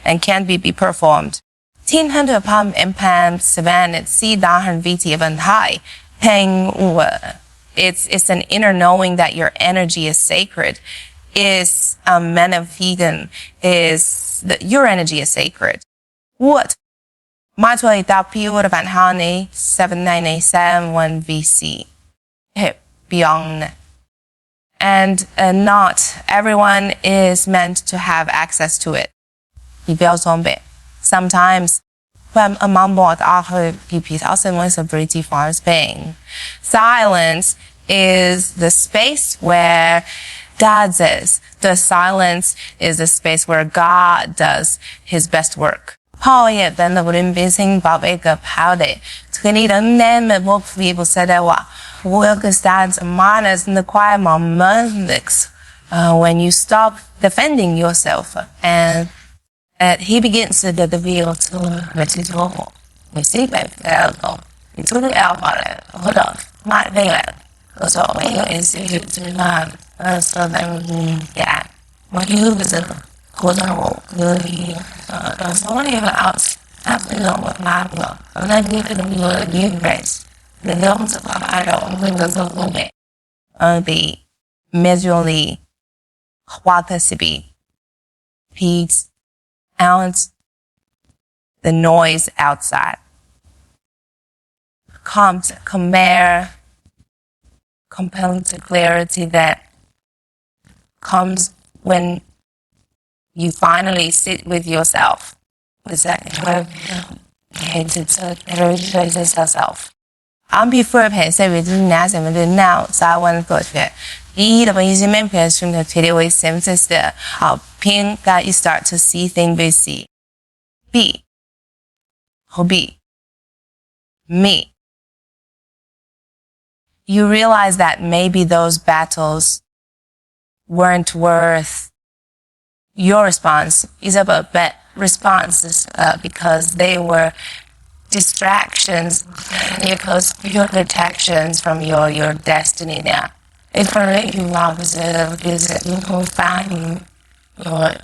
and can't be performed. 1000 palm implant seven C dahan VT event high. Hang it's an inner knowing that your energy is sacred. Is man of vegan is that your energy is sacred. What? Matway P would have honey 7971 VC. Beyond. And not everyone is meant to have access to it. Sometimes when a mumble PP also was a pretty far Spain. Silence is the space where God is. The silence is the space where God does his best work. Paul也真的不能变成宝贝个跑的，这个你的那么我不说的话，我有个 stands minus in the quiet moments, when you stop defending yourself and he begins to reveal to the door. We see back there, you took the alpha, hold on, my name, so is so then, yeah, what you was a hold on, there's only about after with my blood, and I give it a new race. The films of I don't think there's a little bit. The majorly what to be peace and the noise outside. Compare compelling to clarity that comes when you finally sit with yourself. Is that it's yourself. I'm before say we do now, so I want to go to it. The easy impression that today was senses the pin that you start to see things we see. B. Hobby. Me. You realize that maybe those battles weren't worth your response. It's about responses because they were distractions because your detections from your destiny now. If for you opposite is that you will find your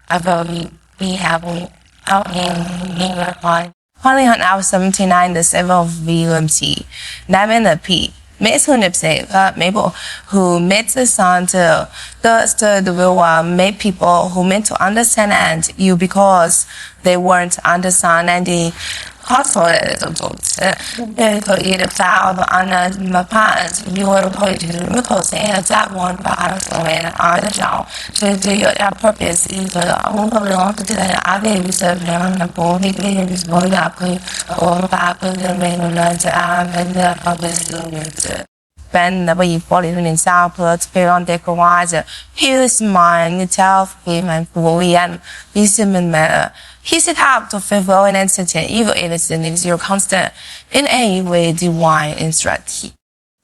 ability be having out in your life. Finally on hour 79 the 7th of VMT. Navin the P. Miss Hunipse, Mabel, who made the song to the will make people who meant to understand you because they weren't understanding possible they could either foul on my parents, you were going to because they had that one part of it on the job. So do your purpose is the only one to the other research on the body is going up or back with the main lunch and the purpose of Ben the way falling in South Perth, beyond the garage. Here's mine, tell him and fully and he's matter. He's it up to fulfill an entity, even if it's your constant in any way divine instruct.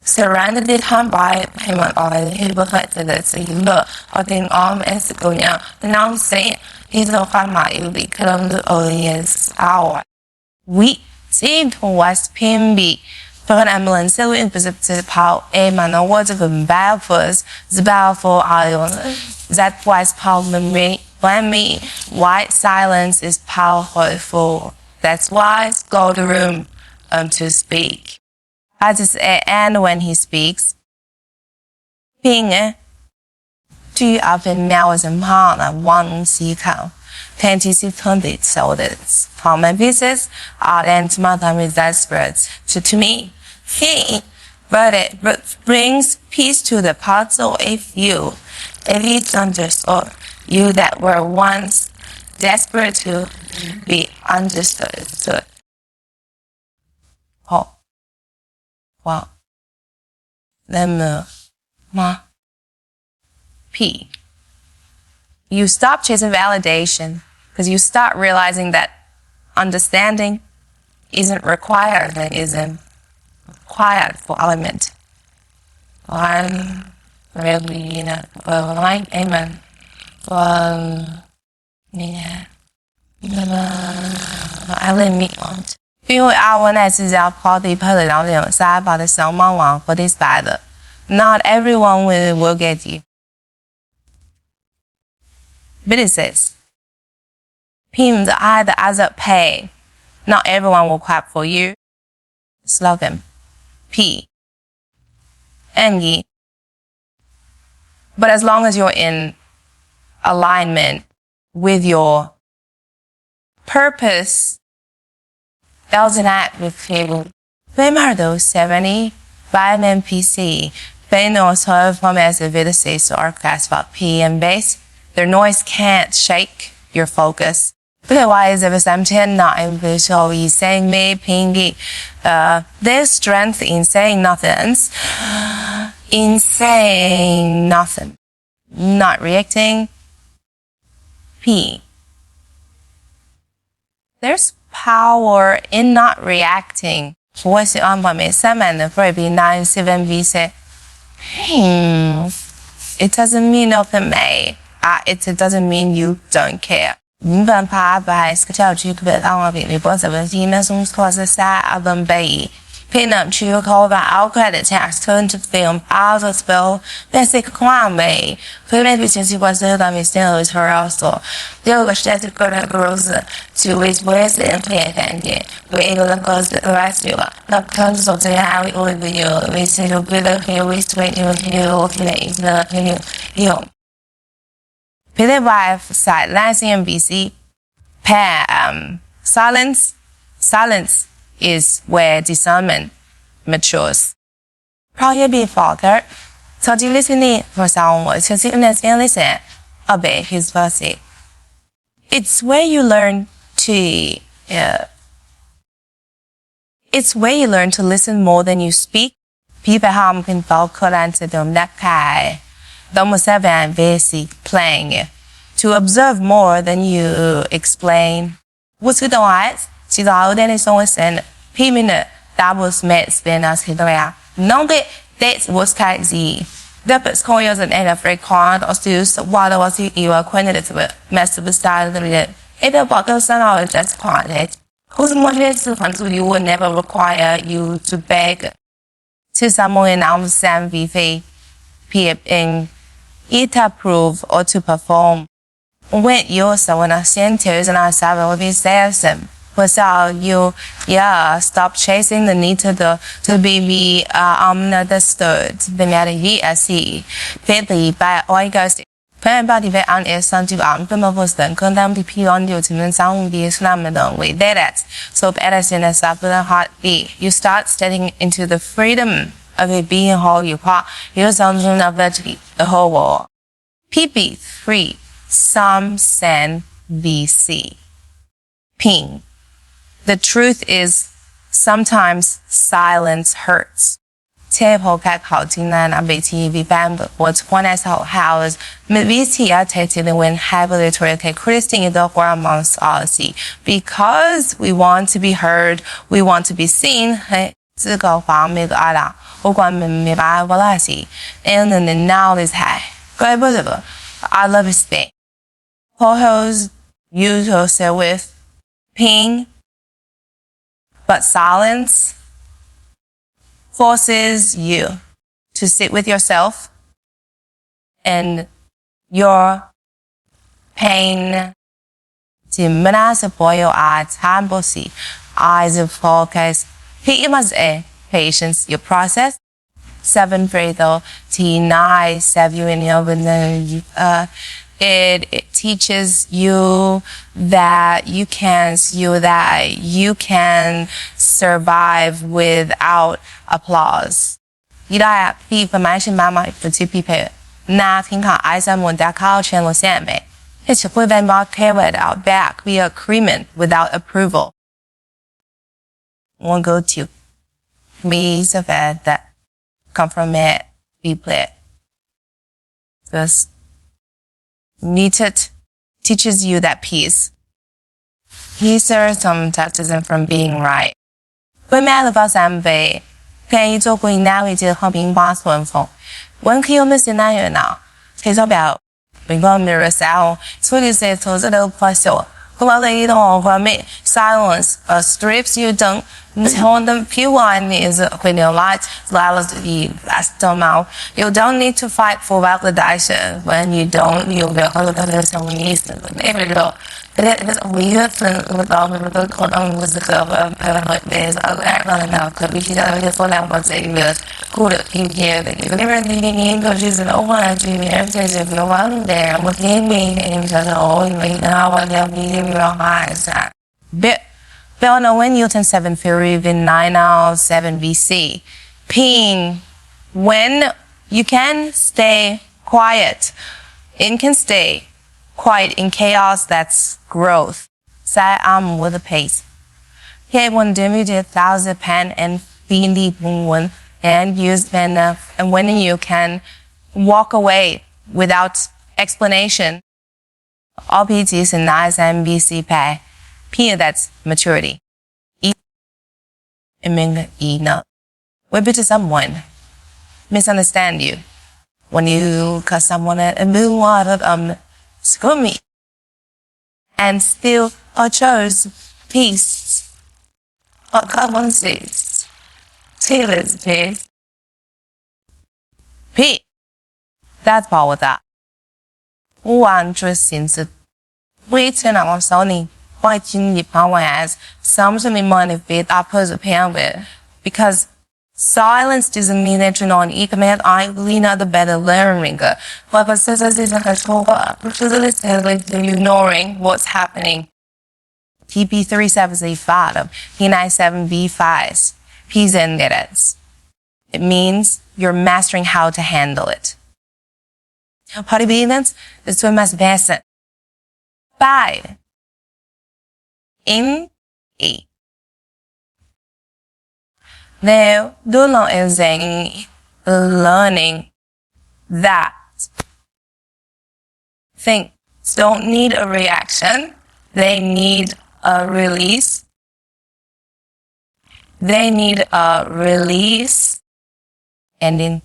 Surrounded it by payment by his perfected in the holding arm and Sigonia, announcing he's a farmer, you'll be the audience hour. We seem to West PMB. For an ambulance, so in perceptive power, a man or words of bad first, the powerful ion. That was power memory. When me, white silence is powerful. That's why go to room to speak. I just and when he speaks, ping 句 often mouths and palm one see count. 20 so that's how my pieces are and mother is desperate to me. He but it brings peace to the puzzle if you understood you that were once desperate to be understood. Oh. Wow. Then P. You stop chasing validation because you start realizing that understanding isn't required and isn't required for element. I'm really, like amen. I let me on. Feel our necessary party put on the side by the someone for this bad. Not everyone will get you. But it says P, the I, the other pay. Not everyone will clap for you. Slogan. P. And E. But as long as you're in alignment with your purpose, doesn't act with you. Primardo 70, vitamin PC, Beno serve from as a vidaces or about P and bass. Their noise can't shake your focus. Otherwise, if something not visually saying me pingy, there's strength in saying nothing, not reacting. P. There's power in not reacting. Voice on by me, 7 and 9, 7 V say, it doesn't mean nothing, may. It doesn't mean you don't care. 五分怕白，是个叫句个别当比你波什么地面松错是啥album bay。Pin up to your call that our credit tax turn to film out of spell. Basic crime way. Payment efficiency was the dummy still is her also. The other static girls to which boys and play attention. We able to cause the rest you. Not tons of the how we all video. We say to build up here, we straight you the you. Pity wife side Lansing and BC. Silence is where discernment matures. Probably be faltered. So do listening for someone to sit and listen. Obey his mercy. It's where you learn to listen more than you speak. People harm can fall current to them that kind. Almost 7 basic playing to observe more than you explain. What's good on chỉ rõ đến xong sen P minute doubles mates then as hidaya. No that's what's crazy. The best coins and end of record or still what was you acquainted with massive style the if the bottle sun or just quantity. Whose motivation you would never require you to beg to someone in our Sam VV in it approve or to perform. When you're someone a centers and our seven will be them. Without you, stop chasing the need to be understood. The matter he as he, fitly by all guys. Pen body very uneasy to unfamous then condemn the P on you to mean sound the Islam with that. So Edison as up with a heartbeat. You start stepping into the freedom of it being whole you part. You're something of the whole world. PP3, some send VC. Ping. The truth is, sometimes silence hurts. 切破開口戰難啊，被刺被反駁，或者關係後後，未必是要睇見的when heavily to take Christian in the world amongst us. Because we want to be heard, we want to be seen. 係這個方面嘅愛啦，我講明白我啦是，and then now is high. 該不得不 I love his thing. Photos you to say with ping. But silence forces you to sit with yourself and your pain. To menace for your eyes, eyes of focus. He must patience your process. 7 though, T9 save you in your it teaches you that you can survive without applause. 一代必分买是妈妈不去匹配，那听看爱上门的靠全路线没，一起会被猫 care without back be agreement without approval. One go to means of it that come from it be played. This needed teaches you that peace. He serves some touchism from being right. 为咩了把三杯，可以做过那位置和平把顺风。when 可以我们是哪样呢？介绍表，bình thường mirror sound，所以是投资的发笑。咁我哋呢度我講咩 silence strips you down On the P1 is when you like the stomach. You don't need to fight for validation. When you don't, you'll be able to someone needs to go. It is weird with all the code on with the cover like this. I don't know, could be just what I'm about to say this. Cool in here that you never think in English is an over to me. If you're one there, within me, and just all you know what they'll be in your eyes. Bill Owen Newton 7 theory in 907 BC. Peeing when you can stay quiet. It can stay quiet in chaos, that's growth. Say with a pace. He won diminuted thousand pen and feely one and use pen and when you can walk away without explanation. All PTs in 907 BC pay. P, that's maturity. E, it means enough. When to someone misunderstand you. When you cause someone a blue water screw me. And still chose peace. Or common sense. Taylor's peace. P. That's power that. 100 since waiting on Sony. Fighting the power as something motivate uppers appear with. Because silence doesn't mean that you know an command I really not the better learning. But processes is a control ignoring what's happening. TP3785, P97B5, P's and letters. It means you're mastering how to handle it. Party beings is to must pass it. 5. In E. Now, Dulon is learning that things don't need a reaction. They need a release. They need a release. And then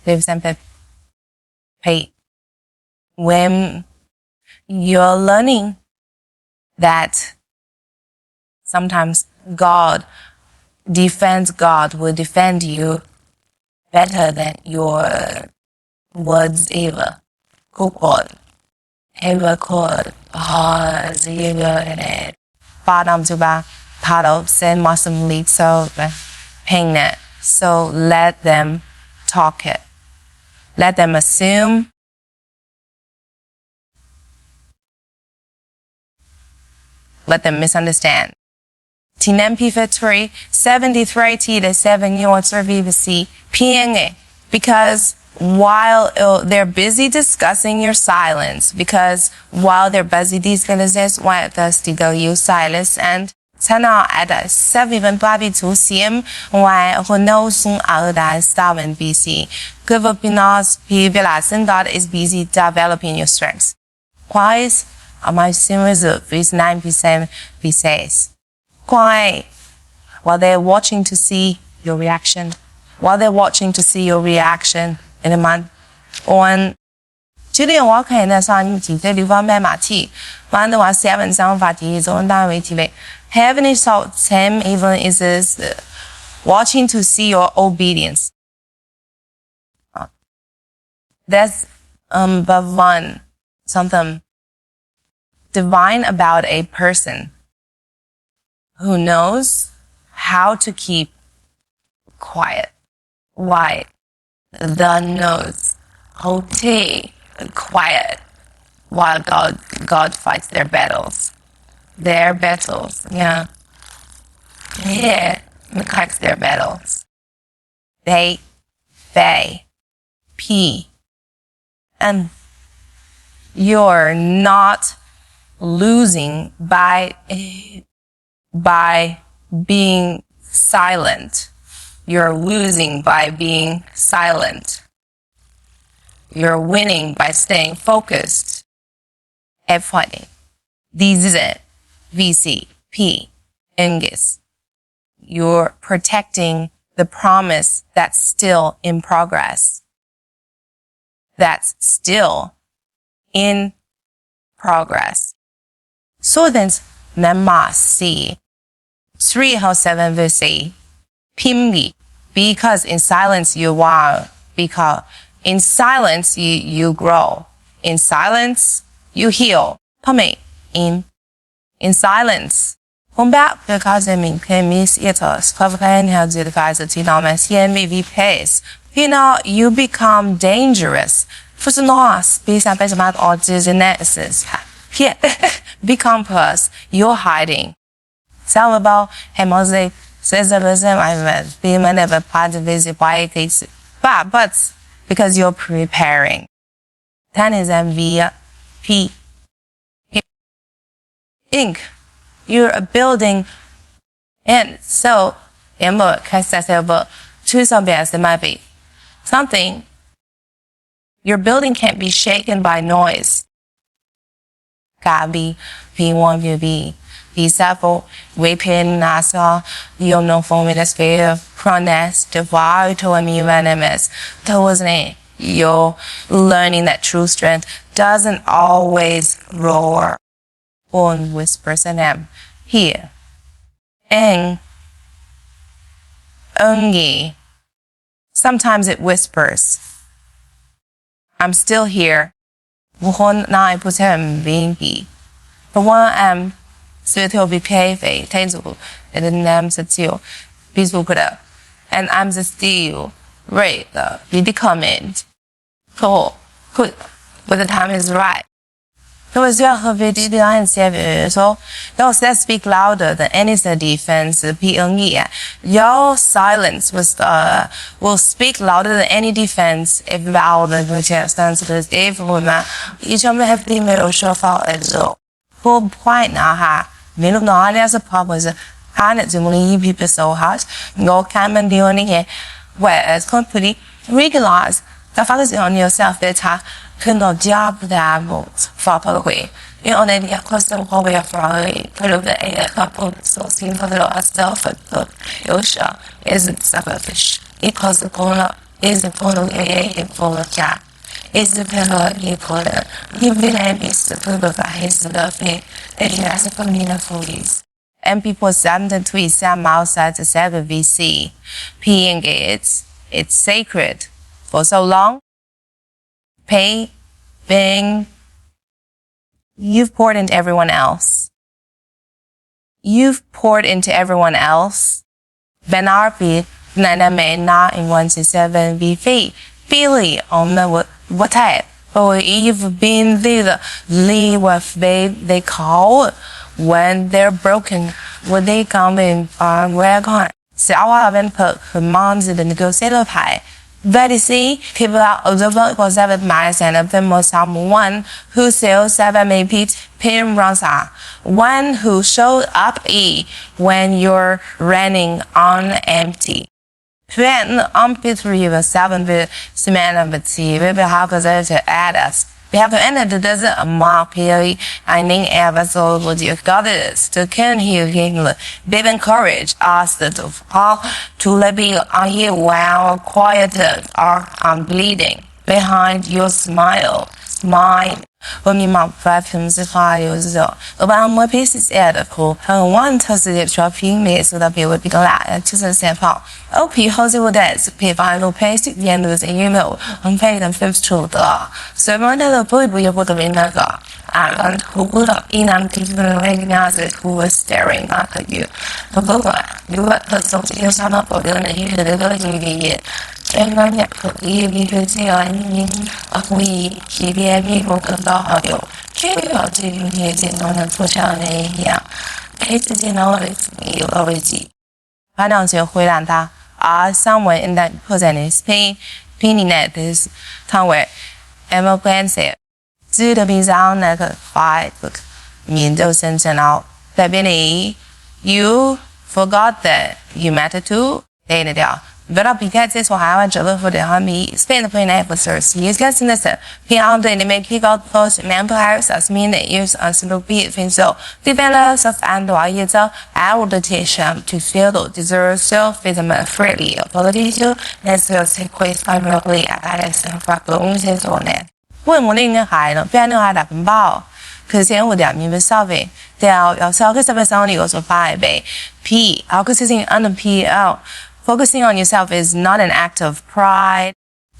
there's something pay. When you're learning that sometimes God will defend you better than your words ever could. Bottom to back, part of send Muslim lead so paying it. So let them talk it. Let them assume. Let them misunderstand. TNMP Factory 73 T to 7 years service PNA because while they're busy discussing your silence, because while they're busy discussing why does to go use silence and Tana at 7 Bobby to CM why who knows soon out that 7 BC. Give up in us people God is busy developing your strengths. Why is my series of 9% BCs? Why? While they're watching to see your reaction. While they're watching to see your reaction in a month. On 9点我看那上你几岁地方买马蹄，完的话7上法题中单位体位。Heavenly thought same even is watching to see your obedience. That's but one something divine about a person who knows how to keep quiet. Why? The knows okay, quiet while God fights their battles. Their battles, yeah. Fights their battles. They P. And you're not losing by being silent. You're losing by being silent. You're winning by staying focused at fighting. This is it. VC, P, Engis. You're protecting the promise that's still in progress. That's still in progress. So then, Nema C. 3和7 will say 拼理 because in silence you are, because in silence you grow, in silence you heal. 同美 in silence. Combat because it can miss it us. Covenant has the guys to CNVV pace. You become dangerous. For the loss, based on all diseases. Here, become plus, you're hiding. Some about hemozy, sensibilism, I be whenever part of this why it takes. But because you're preparing. 10 is MV, P. Ink. You're building, and so, choose something as it might be. Something your building can't be shaken by noise. Gabi, P1, P, P7, weeping, NASA, you know, sphere, pronest, divide, to me, venomous. Towards me, you're learning that true strength doesn't always roar. Born whispers and am here. And only. Sometimes it whispers. I'm still here. For one I'm still be paid, and then I'm still peaceful, and I'm still ready the comment. Cool, good, but the time is right. So those that speak louder than any defense, your silence will speak louder than any defense if louder than stands if woman. Each of them have the middle show for a zo. Full point now, middle no there's a problem is only people so hard. No can and doing it. Whereas company realize the focus on yourself that couldn't job that for way. You only have custom hobby for a couple so seen for the self Yosha isn't selfish. Because the corner is the photo full of cat. Is the pillow he put it. He really is the proof of his loving that he has a familiar police. And people send the tweet some outside the 7 VC. Peeing it's sacred. For so long, pay, being, you've poured into everyone else. You've poured into everyone else. Ben RP, Nana May, not in 167 VV, Billy on the what type? Or you've been there, Lee what they call when they're broken, when they come in, where gone. So I haven't put commands in the negotiator pie. Very see, people are observant for 7 miles and of them was someone who sells 7 maybe pin runs on. One who showed up when you're running on empty. When on P3 7 with cement of the tea, we have to add us. We have to enter the desert a mark period. I need ever so would you got this to can hear him. Baby encourage us to fall to let be on here while quieted or I'm bleeding. Behind your smile, mine. When me mom 5 films if I was about more pieces at a cool. And one positive shopping me so that people be glad to the sample. OP how's it with that? Pay final pay to the end of the email and pay them 5 to the. So one of the boy we put them in the and who put up in and people recognized who was staring at you. You were something else on up for the other and I never leave you to say I mean of we keep people can go carry out to you here on a push on a here. It's in all it's me already. 反正就会让他somewhere in that person is pinning at this time where Emma Glenn said 知道比上那个快面就生成了在边里 you forgot that you matter too 对的掉 But because this will have a job for the army, spend the point officers. Use guessing this. Beyond the make kick out post member house as mean that use as no be it so. Developers of Android user adaptation to feel deserve self with a freely political as well as quiz primarily as a fact on it. 问我那个孩子，别那孩子很棒。Because with that means solving. There are sounding also 5. P. Focusing on the PL. Focusing on yourself is not an act of pride.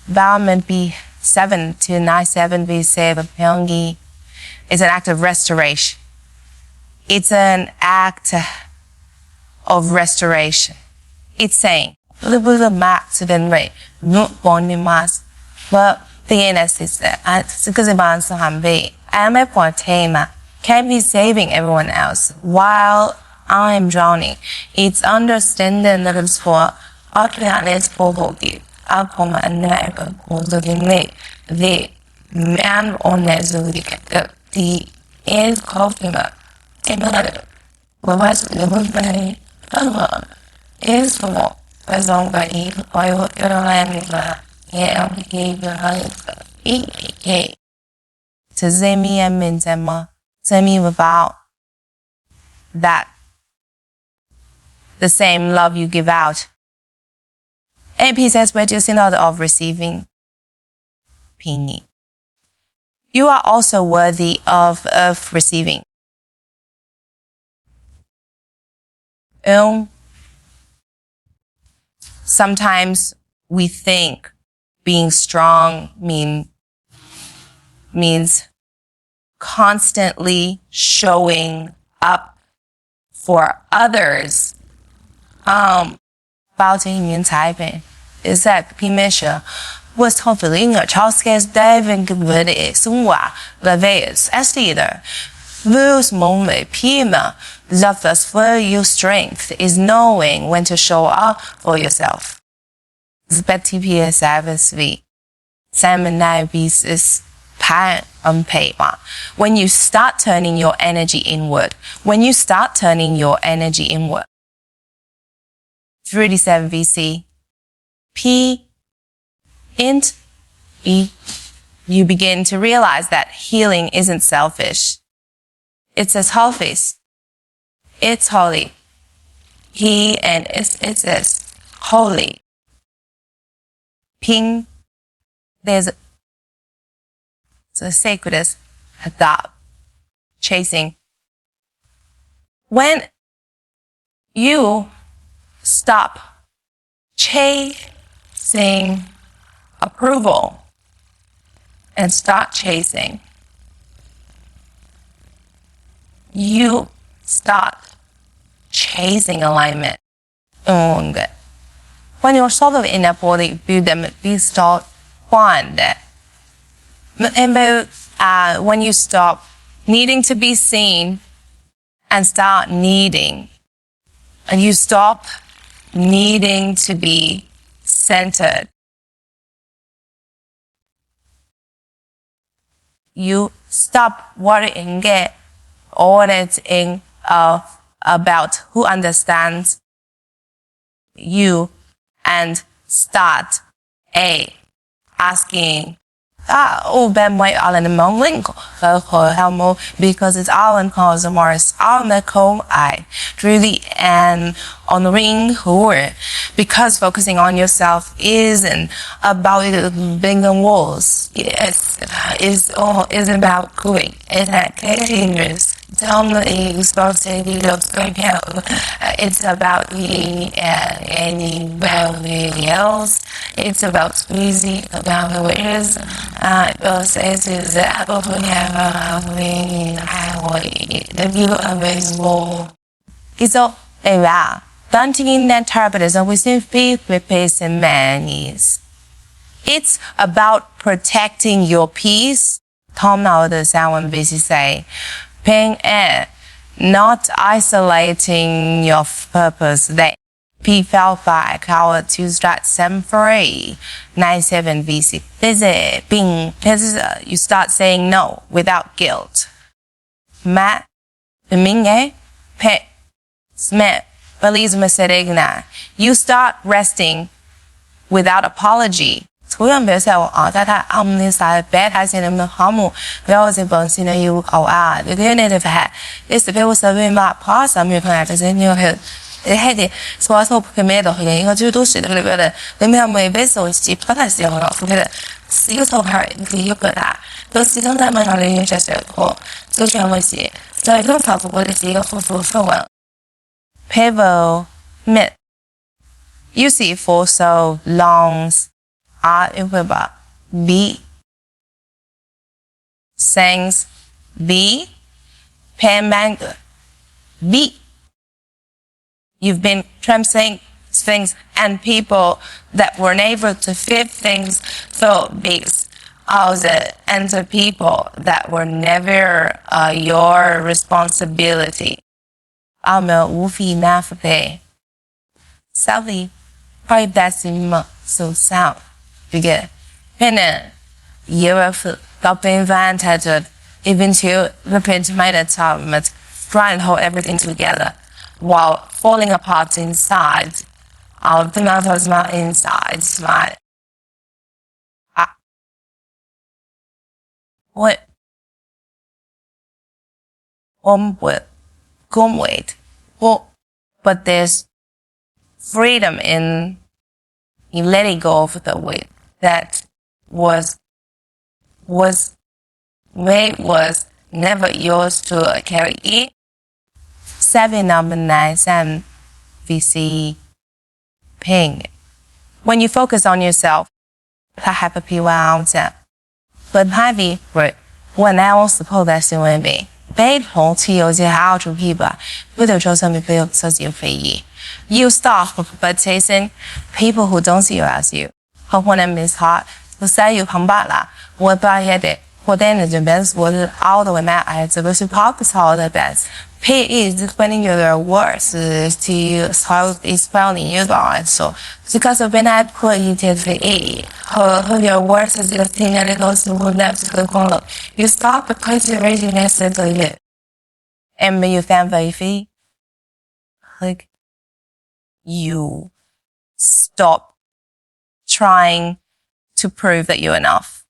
Environment B7 to 97 B7 Pyongi is an act of restoration. It's an act of restoration. It's saying, little max to the rate, not bonding mass. But the NS is because I'm a portema. Can't be saving everyone else while I'm drowning. It's understanding that it's for utterance for you. I'll come and never go to the man on the is coughing up. Was the is for as long as he oil to Zemi and Minzema, Zemi without that the same love you give out. AP says we're just in order of receiving. Pini. You are also worthy of receiving. Sometimes we think being strong means constantly showing up for others. 保证人才呗 is that measure was hopefully a child scares diving with it somewhere the veils as leader. Those moment Pima love us for your strength is knowing when to show up for yourself. TPS service Simon Navis is pan unpaid. When you start turning your energy inward, 37 VC P int E, you begin to realize that healing isn't selfish. It's as selfish. It's holy. He and it's as holy. Ping, there's a sacredness, hadab, chasing. When you stop chasing approval and start chasing, you start chasing alignment. When you're sort of in a body, you start one. When you stop needing to be seen and start needing, and you stop needing to be centered, you stop worrying about who understands you and start asking Ben White Allen and Mongling because it's all in cause of Morris on the cold eye truly and on the ring whore because focusing on yourself isn't about being on walls. Yes, is about going. It's like dangerous. It's about being anybody else. It's about squeezing about the ways. The view of is more. It's all Daunting in that turbulency within faith replacing manies. It's about protecting your peace. Tom now the sound basically say, pain and not isolating your purpose. That P felt back our to start 7-3, 97 VC. You start saying no without guilt. Matt, the Ming, Pet, Smith. You start resting without apology. It's 是一个头牌，你可以有个大，都是从他们上的有些时候，就全部是在一种操作过的是一个复苏手纹。Pivot myth. You see for so long, it will be things be payment be. You've been translating things and people that were able to fit things so big and the people that were never your responsibility.无非麻烦呗。Sadly, probably that's so sound. You get it? You have been invented even to repeat my time, try and hold everything together while falling apart inside. The matters my inside, my what with come wait. Well, but there's freedom in letting go of the weight that was never yours to carry. 7 VC ping. When you focus on yourself, 它 happy 本派 V when I was supposed that soon will be. 被同期有些好处 people 不得说什么不有所有非议。You stop but chasing people who don't see you as you. 和我的 miss heart 不在于旁白啦，我把也得我的那种 best 我是 all the way mad 哎，这个是 pop all the best. P is explaining your words to how explaining your thoughts. So because of when I put it for E, her your words is the thing that it goes to left to the corner. You stop the consideration instantly. And when you find very like you stop trying to prove that you're enough.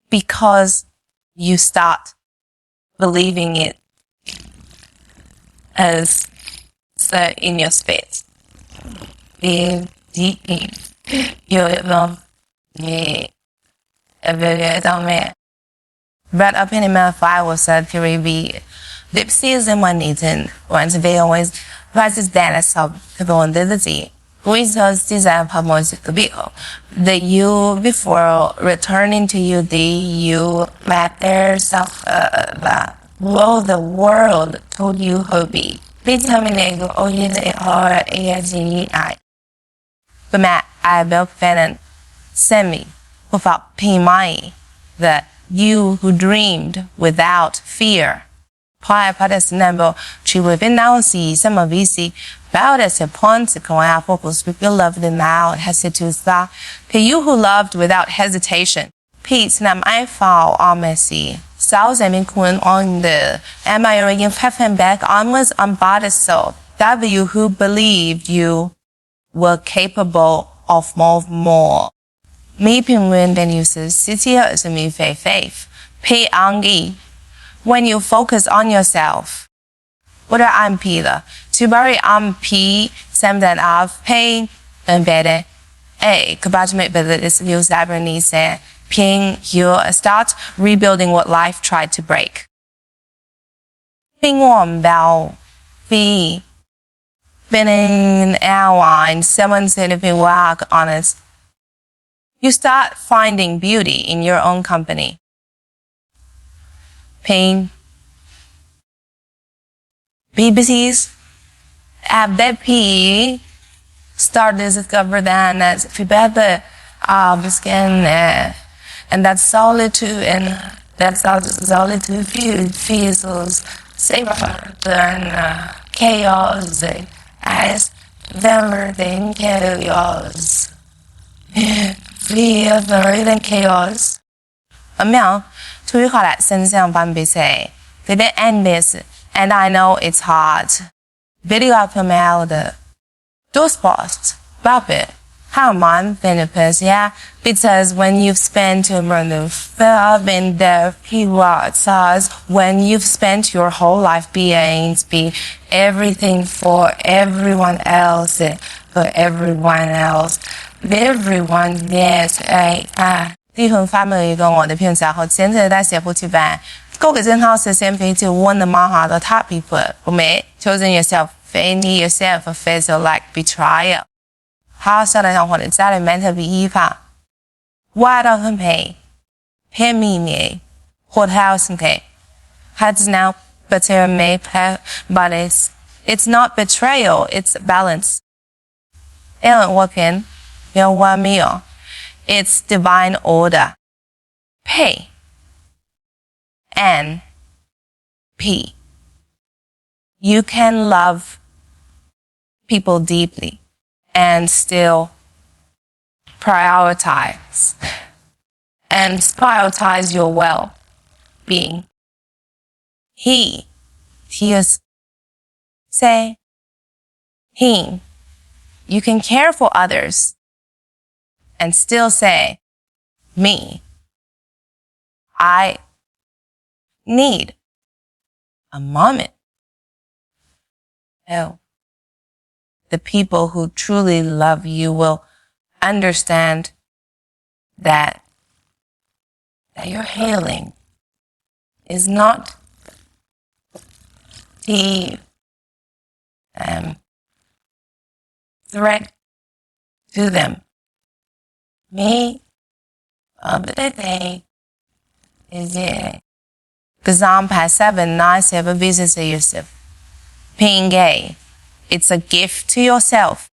Because you start believing it as so in your space. You're But up in the 5 was said to be deep season one eaten once they always versus that sub to go on the which was designed for most to be the you before returning to you the you matter self well the world told you hobby determining or I but Matt I built fan semi without paying money that you who dreamed without fear prior parties number to within now see some of VC about as a point to go out focus with your love the now has to start pay you who loved without hesitation peace nam I fall on messy South and Queen on the am I again and back onwards on body soul W who believed you were capable of more me penguin then uses city as a me faith pay angi when you focus on yourself. What are I'm Peter? To bury P some that of pain and better. A combatment better is you Sabrina said ping you start rebuilding what life tried to break. Ping warm bow be been airline someone said if you walk honest. You start finding beauty in your own company. Pain, BBCs, have that P start to discover that as if you better skin and that's solitude and that's solitude feels safer than chaos as never than chaos. Feel better than chaos. 出于后来身上方比赛 didn't end this and I know it's hard. Video after mail the those posts about it. How man benefits, yeah, because when you've spent your money in the rewards when you've spent your whole life being everything for everyone else, everyone yes 啲向翻嚟個我哋片時候，現在在社會出版，嗰個正好是先俾就揾的蠻好的 top people， 不沒 choosing yourself, finding yourself feels like betrayal。好，上來讓我哋再嚟 mental 比喻法，話到很平，偏面嘅，或house 嘅，has now better made but it's not betrayal, it's balance。awaken 有話meal。It's divine order. P N P. You can love people deeply and still prioritize your well-being. He is say him. You can care for others and still say, me, I need a moment. Oh, the people who truly love you will understand that your healing is not the threat to them. Me, of the day is it. Example 797 visits yourself. Being gay, it's a gift to yourself.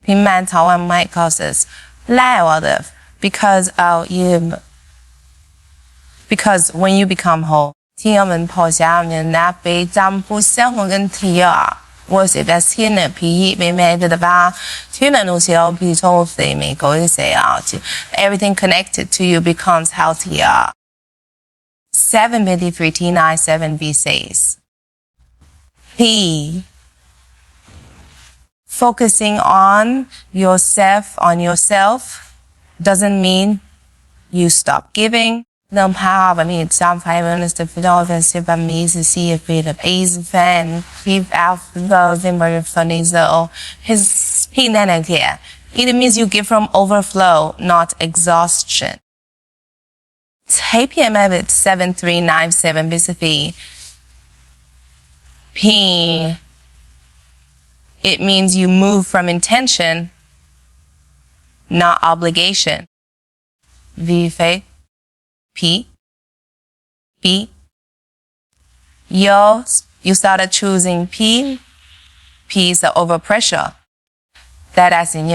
Being mental and might causes loud of because when you become whole, 听我们跑下面那被占卜生活跟体啊。我是在新的皮美美的吧，去年东西要比从非美国的谁啊？Everything connected to you becomes healthier. 753 T97B says, P. Focusing on yourself doesn't mean you stop giving. The power of need some 5 minutes to feel offensive by me to see if it appease fan, give out those in funny so his here. It means you give from overflow, not exhaustion. TPM at 7397 basically P. It means you move from intention, not obligation. V faith. P. You started choosing P. P is the overpressure. That as in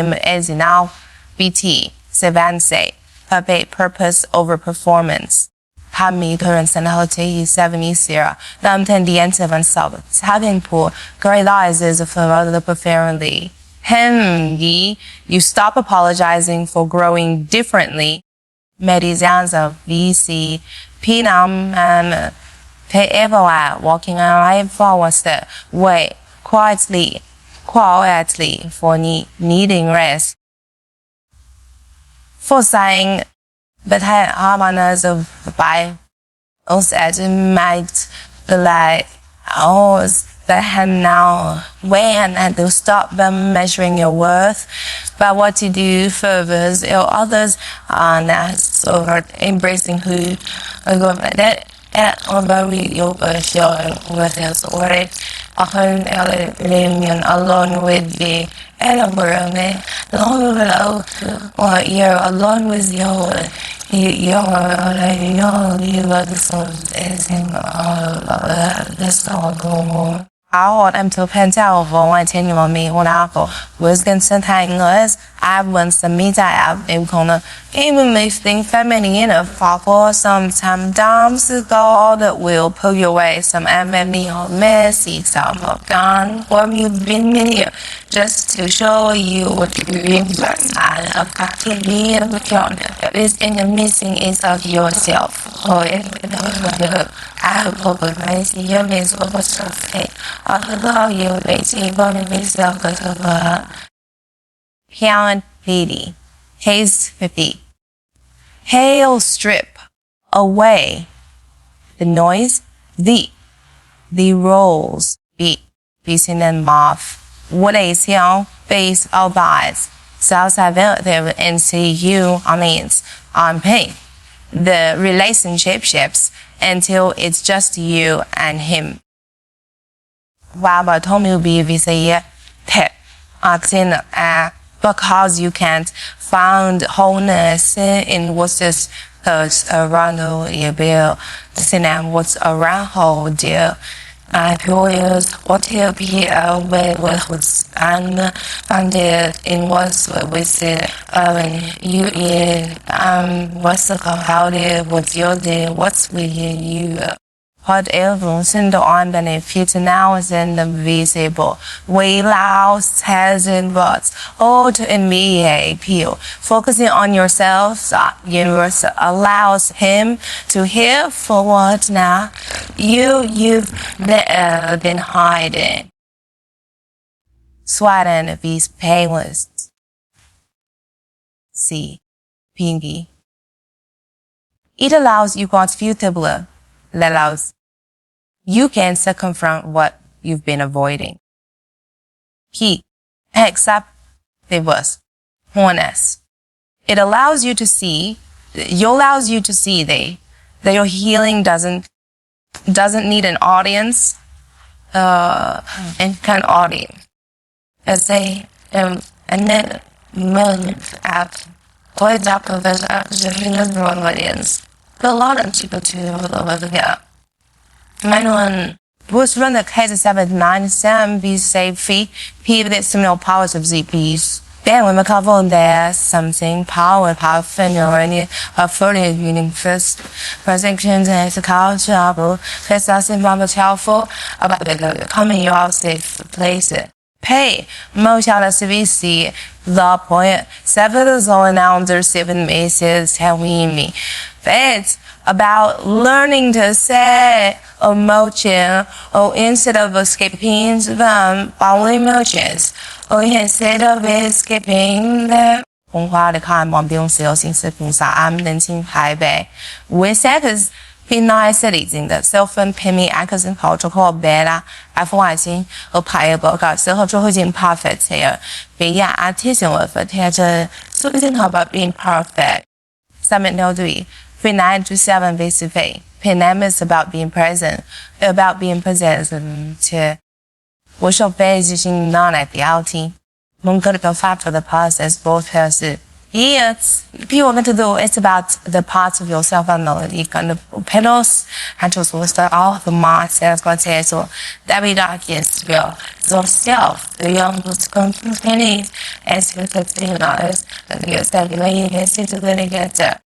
now. BT. Seven say. Purpose over performance. 他每个人生活体70 0 那么10 7 7 having poor realizes for the preferably. You stop apologizing for growing differently. Medicines of VC, Pinam and pay everywhere, walking right forward step, way, quietly for needing rest. For saying, but harmonies of by us as might be like, that have now when and to stop them measuring your worth. But what to do further is others are now so embracing who are going like that. Although your worth is already alone with the environment, or you're alone with your that's all go on. Out until Pentel for continual me one apple was consenting us. I want some meat I have in corner. Even lifting feminine of for some time dams ago that will pull you away some enemy or messy some of gone or you've been here just to show you what you really I have got to be in the corner. It's in the missing is of yourself. Oh, I hope I see your miss over something. Although you may see one of yourself as a Pian 80. Haze 50. Hail strip away the noise, the rolls, beat, beating and moth. What is here, face our eyes. self-evaluative and see you, on pain. The relationship shifts until it's just you and him. While Tommy be say acting because you can't find wholeness in what's just around you build what's around hold you. Employers what will be with and funded in what's with you in what's the compounded what's your day what's within you. Whatever the on benefit now is in the visible. We allow and words all to immediate appeal. Focusing on yourself, the universe allows him to hear forward now. You've been hiding. Sweating these painless. See, pinky. It allows you God's future allows you can confront what you've been avoiding. He accept the worst, honest. It allows you to see that your healing doesn't need an audience, and kind of audience. As they and then moment after quite up of it after the audience. But a lot of people too over here. Manual was run the case 79 Sam be safe fee, people that similar powers of ZPs. Then when we cover there's something power finger or any further meaning first perceptions and the culture that's nothing more helpful about the coming you out safe place. Pay most of the CVC the point several zone under 7 meses having me. It's about learning to say emotion or instead of escaping them following emotions or instead of escaping them. 红花的看望不用使用形式菩萨安人清台北 with seconds be nice 里经的 self and payment access 好之后别啦 F 外星和排报告之后就会进 perfect here 别呀啊提醒我发贴着 something about being perfect 上面都对 From 9 to 7 face to face. Pandemic is about being present. About being present to 我受被执行 non-ideality. 蒙哥的表发出的 process both has Yes, people want to do it's about the parts of yourself and the kind of pedals and just was the all the mindset what say so that we don't yes real so self the young was company as you could see and you said you can see to really get there.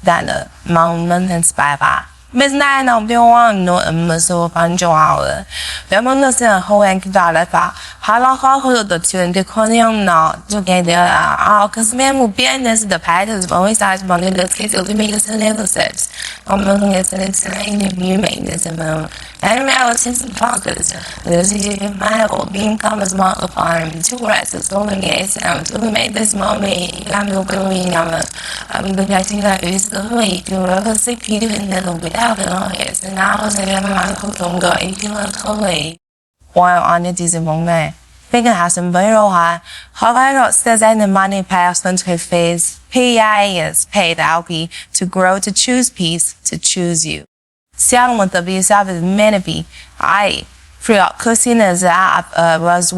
That moment inspire. Miss Nine of the one no muscle panjo hour. The moment is whole and dollar. How long how the tune the conium now to get there are cause men will be in this the patterns always as one in the case of the makers and level sets. Among us and it's you make this amount. And now since the pockets, there's a mile being come as mark upon 2 rest only gates and to make this moment. I'm going I'm projecting that is the way to ever see Peter in the without the noise, and now I am not going to totally. While on it is a moment, Bacon has some very high. However, says in the money pass on to face, PIS paid LP to grow to choose peace to choose you. Settlement of yourself is meant to be. Focusing was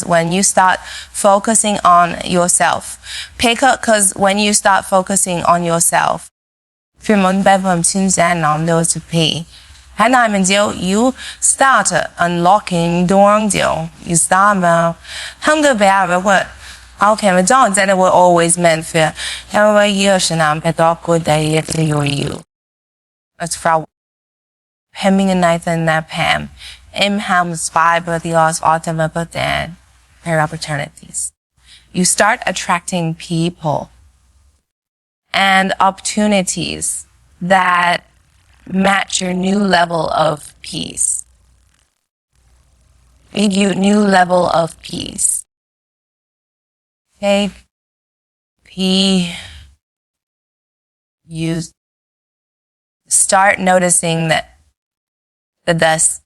when you start focusing on yourself. Pick up because when you start focusing on yourself, from on those to pay. And I'm until you start unlocking door deal. You start hunger bear what how can we don't that we're always meant for every year should not be dog good day to you. It's from hemming a knife and that Pam. Imham's fiber the odds ultimate but then their opportunities. You start attracting people and opportunities that match your new level of peace. Give you new level of peace. Okay. You start noticing that the dust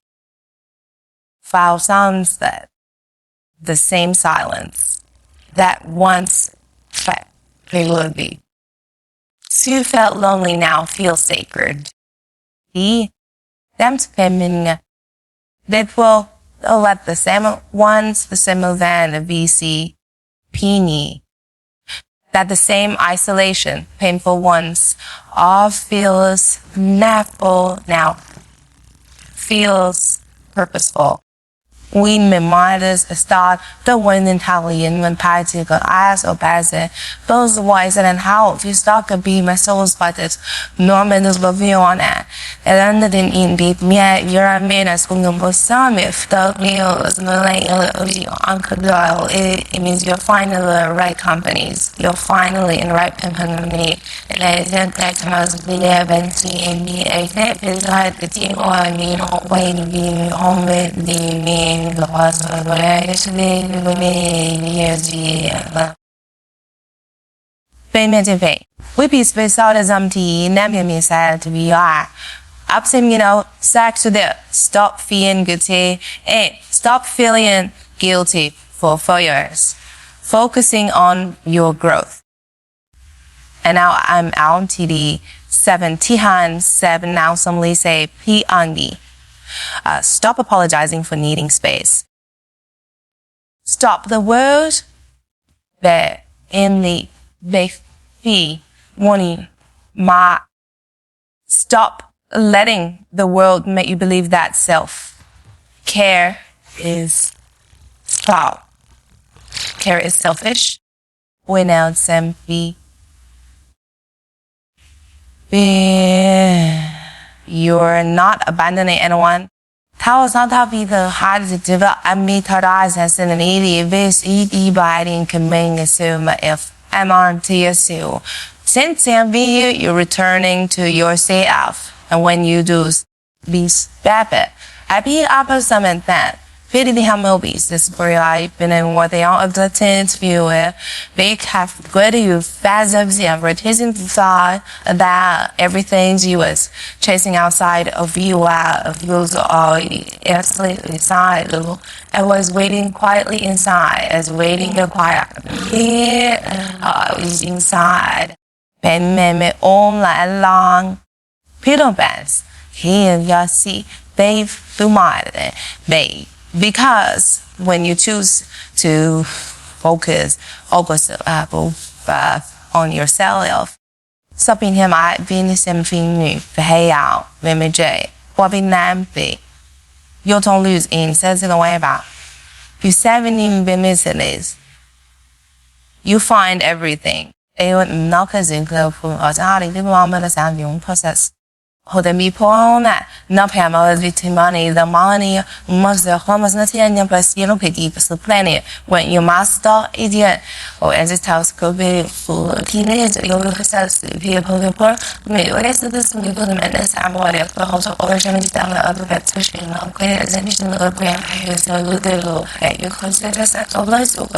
foul sounds that the same silence that once felt worthy. Who felt lonely now feel sacred. He, them feminine, that will let the same ones, the same event, the VC, Pini, that the same isolation, painful ones, all feels natural now, feels purposeful. We memorize a start the one Italian when particle as or base those wise and how if you start to be my soul's budget Norman is review on it and then in deep yeah you're a man as some if the meals uncle it means you're finally the right companies you're finally in the right company and I think that must be eventually in the except is like the team or I mean way to be home with the we be space out as empty, never sad to be are. Up to sack to the stop feeling guilty and stop feeling guilty for failures. Focusing on your growth. And now I'm out to the 7 now somebody say P Andy. Stop apologizing for needing space. Stop the word that in the fee warning ma. Stop letting the world make you believe that self-care is proud. Care is selfish. We now simply you're not abandoning anyone. Tell us how be the hard to develop and meet her eyes as an idiot. This biting can make assume if MRTSU. Since you're returning to your self. And when you do, be rapid. I be up something that. Feeling the movies, this is where I've been in what they are of the interview. They have good you fast of the advertising thought that everything you was chasing outside of you of yours all absolutely inside. I was waiting quietly inside, as waiting quietly. I was inside. Me all night long. Peter Bands. Here you see, they've do my babe. Because when you choose to focus on yourself, stopping him at being something new, out, J, what be namby. You don't lose in says in the way about. You 17 businesses, you find everything. They would knock us in the process. Hold me on that. Not pay my money. The money must the homelessness and plus you know pity planet. When you master idiot or as it tells go be full teenage you will assess people maybe what is this people the madness and what if the whole origin is down the other petition of clear as anything the program is a little you consider that of less of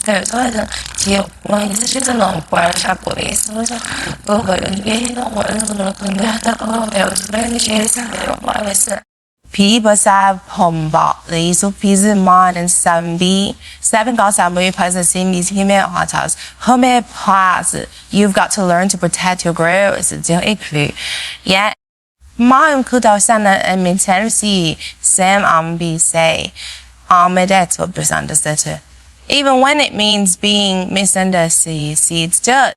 there's other you when this is a long part of police was over People have humble, these pieces more than 7 gods are very present in these human autos. Home pass, you've got to learn to protect your growth, yet, my could also and mentality, Sam be say, that's what misunderstood. Even when it means being misunderstood, it's just,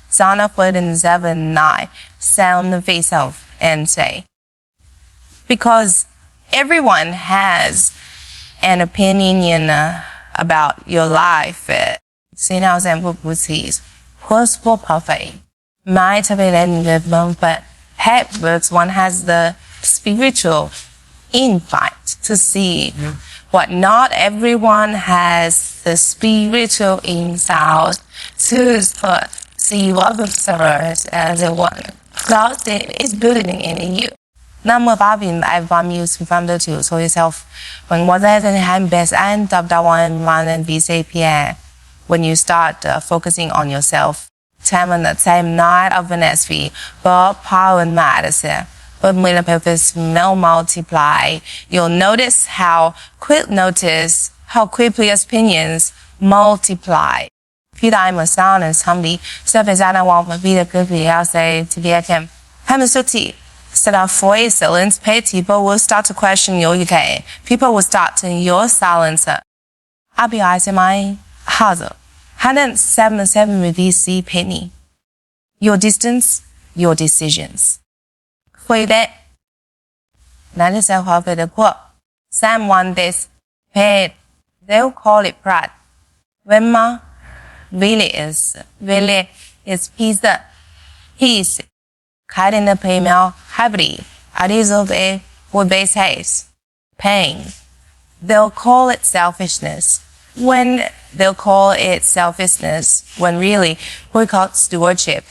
sound of word in 7-9, sound the face off and say. Because everyone has an opinion about your life. See now, example, is possible perfect. Might have been but perhaps one has the spiritual insight to see what not everyone has the spiritual insight to see what observers as a one. God is building in you. Number I've used from the two, so yourself when what I hand best and top that one and be say when you start focusing on yourself, time on the same night of an SV, but power and matter. But when the purpose no multiply, you'll notice how quick notice how quickly opinions multiply. Peter, I'm a sound and somebody, surface I don't want to be the good I'll say to be a him. Hamasuti. Set up for a silence, people will start to question your UK. People will start to your silencer. I'll be eyes in my hazard. 177 VC penny. Your distance, your decisions. 会的，那就生活费的过。Someone this paid, they'll call it pride. When really is peace. 开的皮毛 heavily, ideas of a would base haze. Pain. They'll call it selfishness. When they'll call it selfishness, when really we call it stewardship.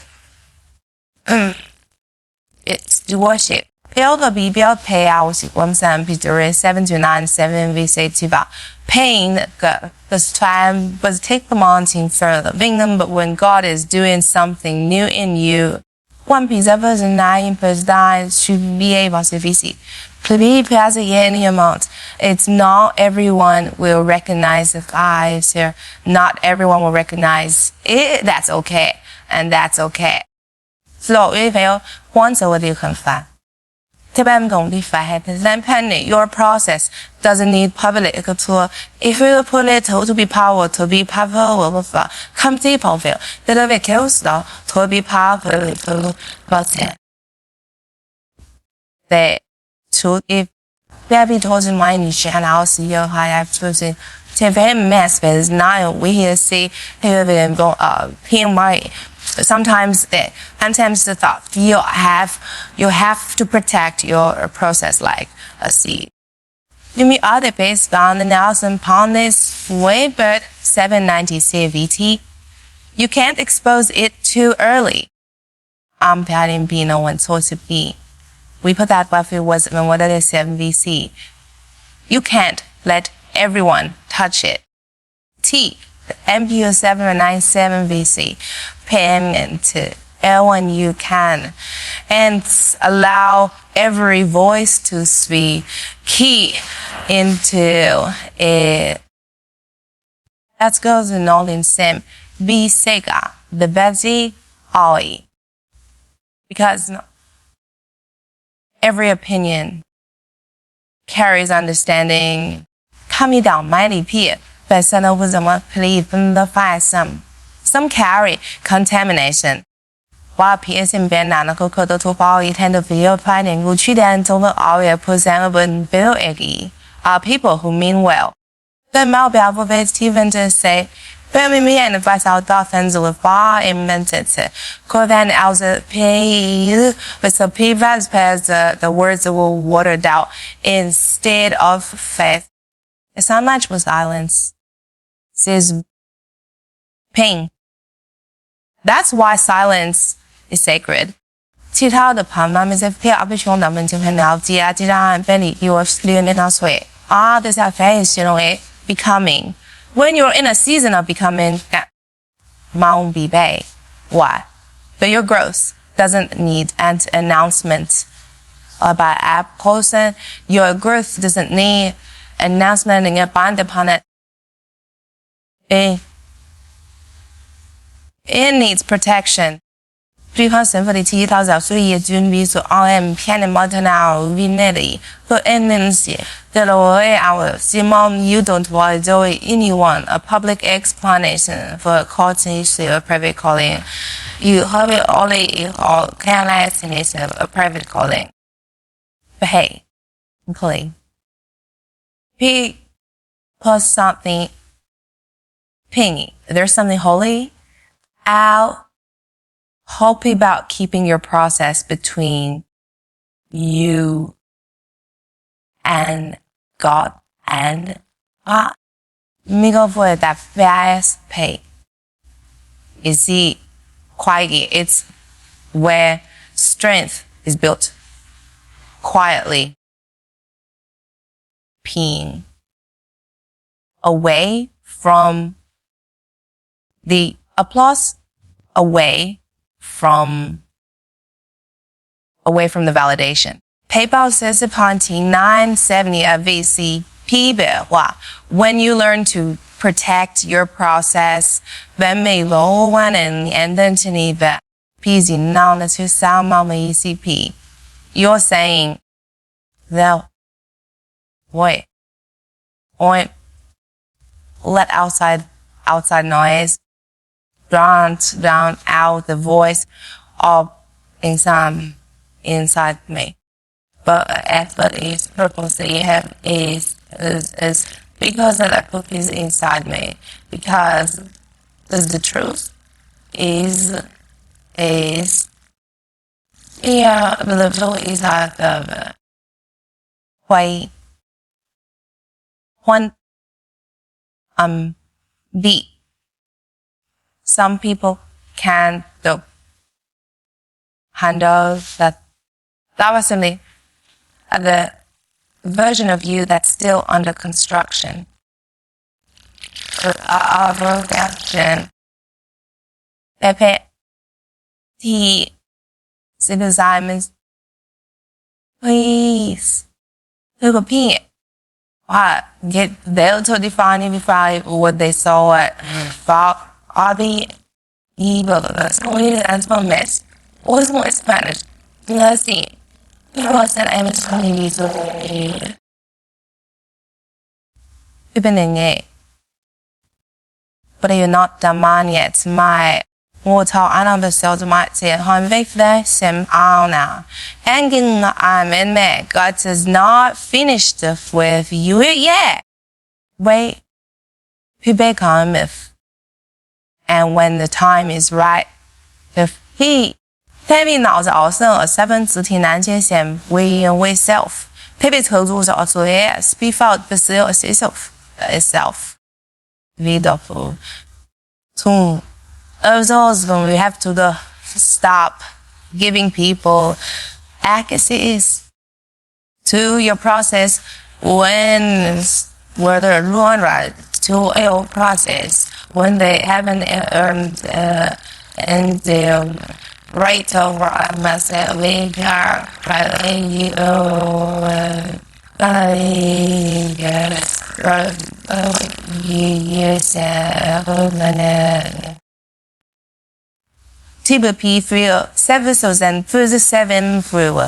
It's stewardship. 标个比标配啊，我是我们三 Peter 7 to 9 7 VC 2吧。Pain 个 this time was take the mountain further. Being them, but when God is doing something new in you, one piece of us and 9 plus 9 should be able to VC. Please pass any amount. It's not everyone will recognize the eyes here. Not everyone will recognize it. That's okay, and that's okay. So if you want to do confess. Your process doesn't need public tour. If you put it to be power, to be powerful, come deep of it. Little bit kills to be powerful, but the truth if baby told in my niche and I'll see your high absolutely. Very mess, but it's not we here see here go him right. Sometimes the thought you have to protect your process like a seed. You mean other based on the Nelson Pondis Weber 790 CVT. You can't expose it too early. I'm patting B no one source of B. We put that Buffy was when what it is 7 VC. You can't let everyone touch it. T. The MPU 797 VC, payment to everyone you can, and allow every voice to speak key into it. That goes in all in same. Be Sega, the Betsy, Ollie. Because every opinion carries understanding. Coming down mighty peer. But some of them believe in the fire some carry contamination. While peers in Vietnam could to fall it tend to feel planning which then to the area presentable bill eggy are people who mean well. The Malbel Steven just say, but me and advise our dolphins with far invented. Could then also pay with the previous pairs the words will water down instead of faith. It's not much with silence. Says pain. That's why silence is sacred. 其他的旁边是非常被凶的们就很了解啊，既然被你有练那套水啊，这是非形容为 becoming. When you're in a season of becoming, Mount be bay. Why? But your growth doesn't need an announcement by a person. Your growth doesn't need announcement and a band upon it. It needs protection. Because somebody tells us we do be so RM piano now vinity. But NNC the way our Simon you don't want to anyone a public explanation for a court issue or private calling. You have it only or careless in a private calling. But hey, calling. P plus something pingy. There's something holy. I'll hope about keeping your process between you and God and God. Migo for that fast pay. You see, quietly, it's where strength is built quietly. Peeing away from the applause, away from the validation. PayPal says upon T970 at VC P 的话 when you learn to protect your process, when we roll one and then to need that P is noun to sound ECP. You're saying that wait or let outside noise drown out the voice of inside me. But effort is purpose you have is because that book is inside me. Because the truth is yeah, the truth is that when be some people can't handle that was simply the version of you that's still under construction. Production. Pepe T civil assignments. Please. Repeat. Get they'll to define what they saw at all the evil as one mess. What's more Spanish? Let's see. What's that I'm telling you so but you're not done mine yet. My 我操安娜的小子买这很微的sem now. Hanging I'm in me. God is not finished with you yet. Wait. People come if. And when the time is right, if he 特别脑子熬生了7分之题难解先 we self 特别投入是 also yes be felt but still itself wonderful to also we have to stop giving people access to your process when whether run right to your process when they haven't earned and right over myself we are P3 services and further 7 through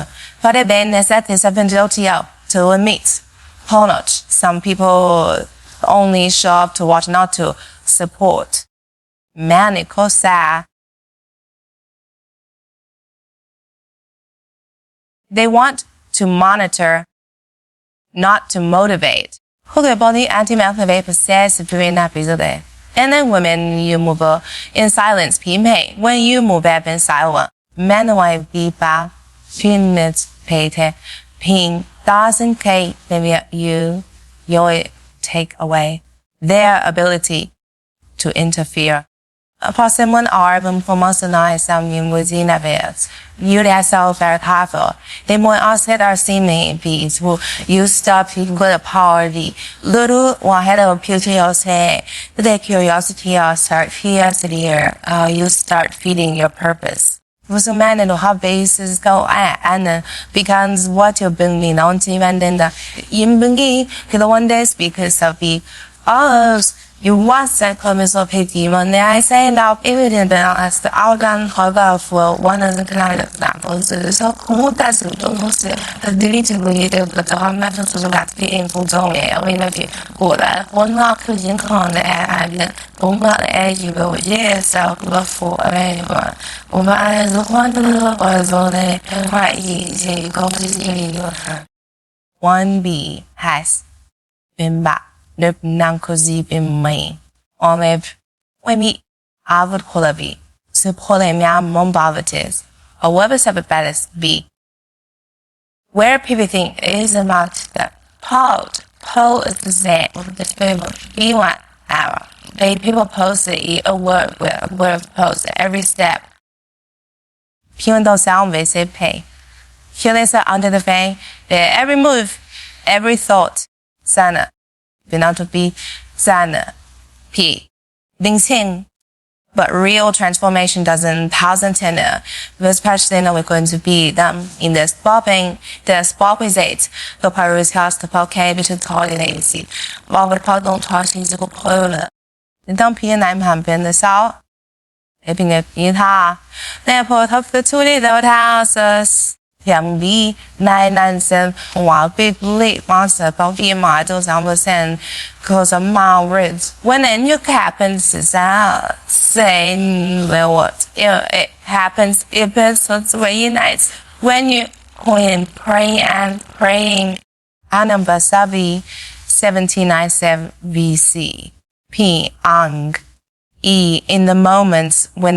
but it been a set is 7 to meet honor some people only show up to watch not to support many cosa they want to monitor, not to motivate. Who body anti-motivate process during that period. And then women you move in silence, when you move up in silence, men will be back, pin doesn't care you take away their ability to interfere. For someone album promotionalize something within of it. You yourself very careful. They might also are seeming beats who you stop good party. Little one head of curiosity, the curiosity or start curiosity you start feeding your purpose. For some men and how bases go and becomes what you've been known to and then the imbingi the one day because of the you want that comments of demon. I say now evident as the outline however for one of the kind of examples. So who does the deleted but the method to that being full tone we know good one not could in con and don't not as you go yes so love for anyone. Over as one to the was all the quite easy go to 1B has been back. Così in me. Or maybe I would call a B. Support a mombavities. Or whatever subbalance B. Where people think is about the pole is the same with the people B1 hour. They people post a word with a word post every step. People don't sound they say pay. Feelings are under the vein. Every move, every thought. Sana. Be not to be Sana P. 聆听 But real transformation doesn't tend. This person we're going to be them in the spot visit. The Paris has the capital holidays. While the don't touch is the polar. The dumpy and I'm hamping the south. Having a guitar. They put up the 2 little houses. Be 997 while big late monster body models on the sand cause of mountains. When a new happens, say what it happens, it is very nice. When you praying. Number 1797 BC. P. Ang. E. In the moments when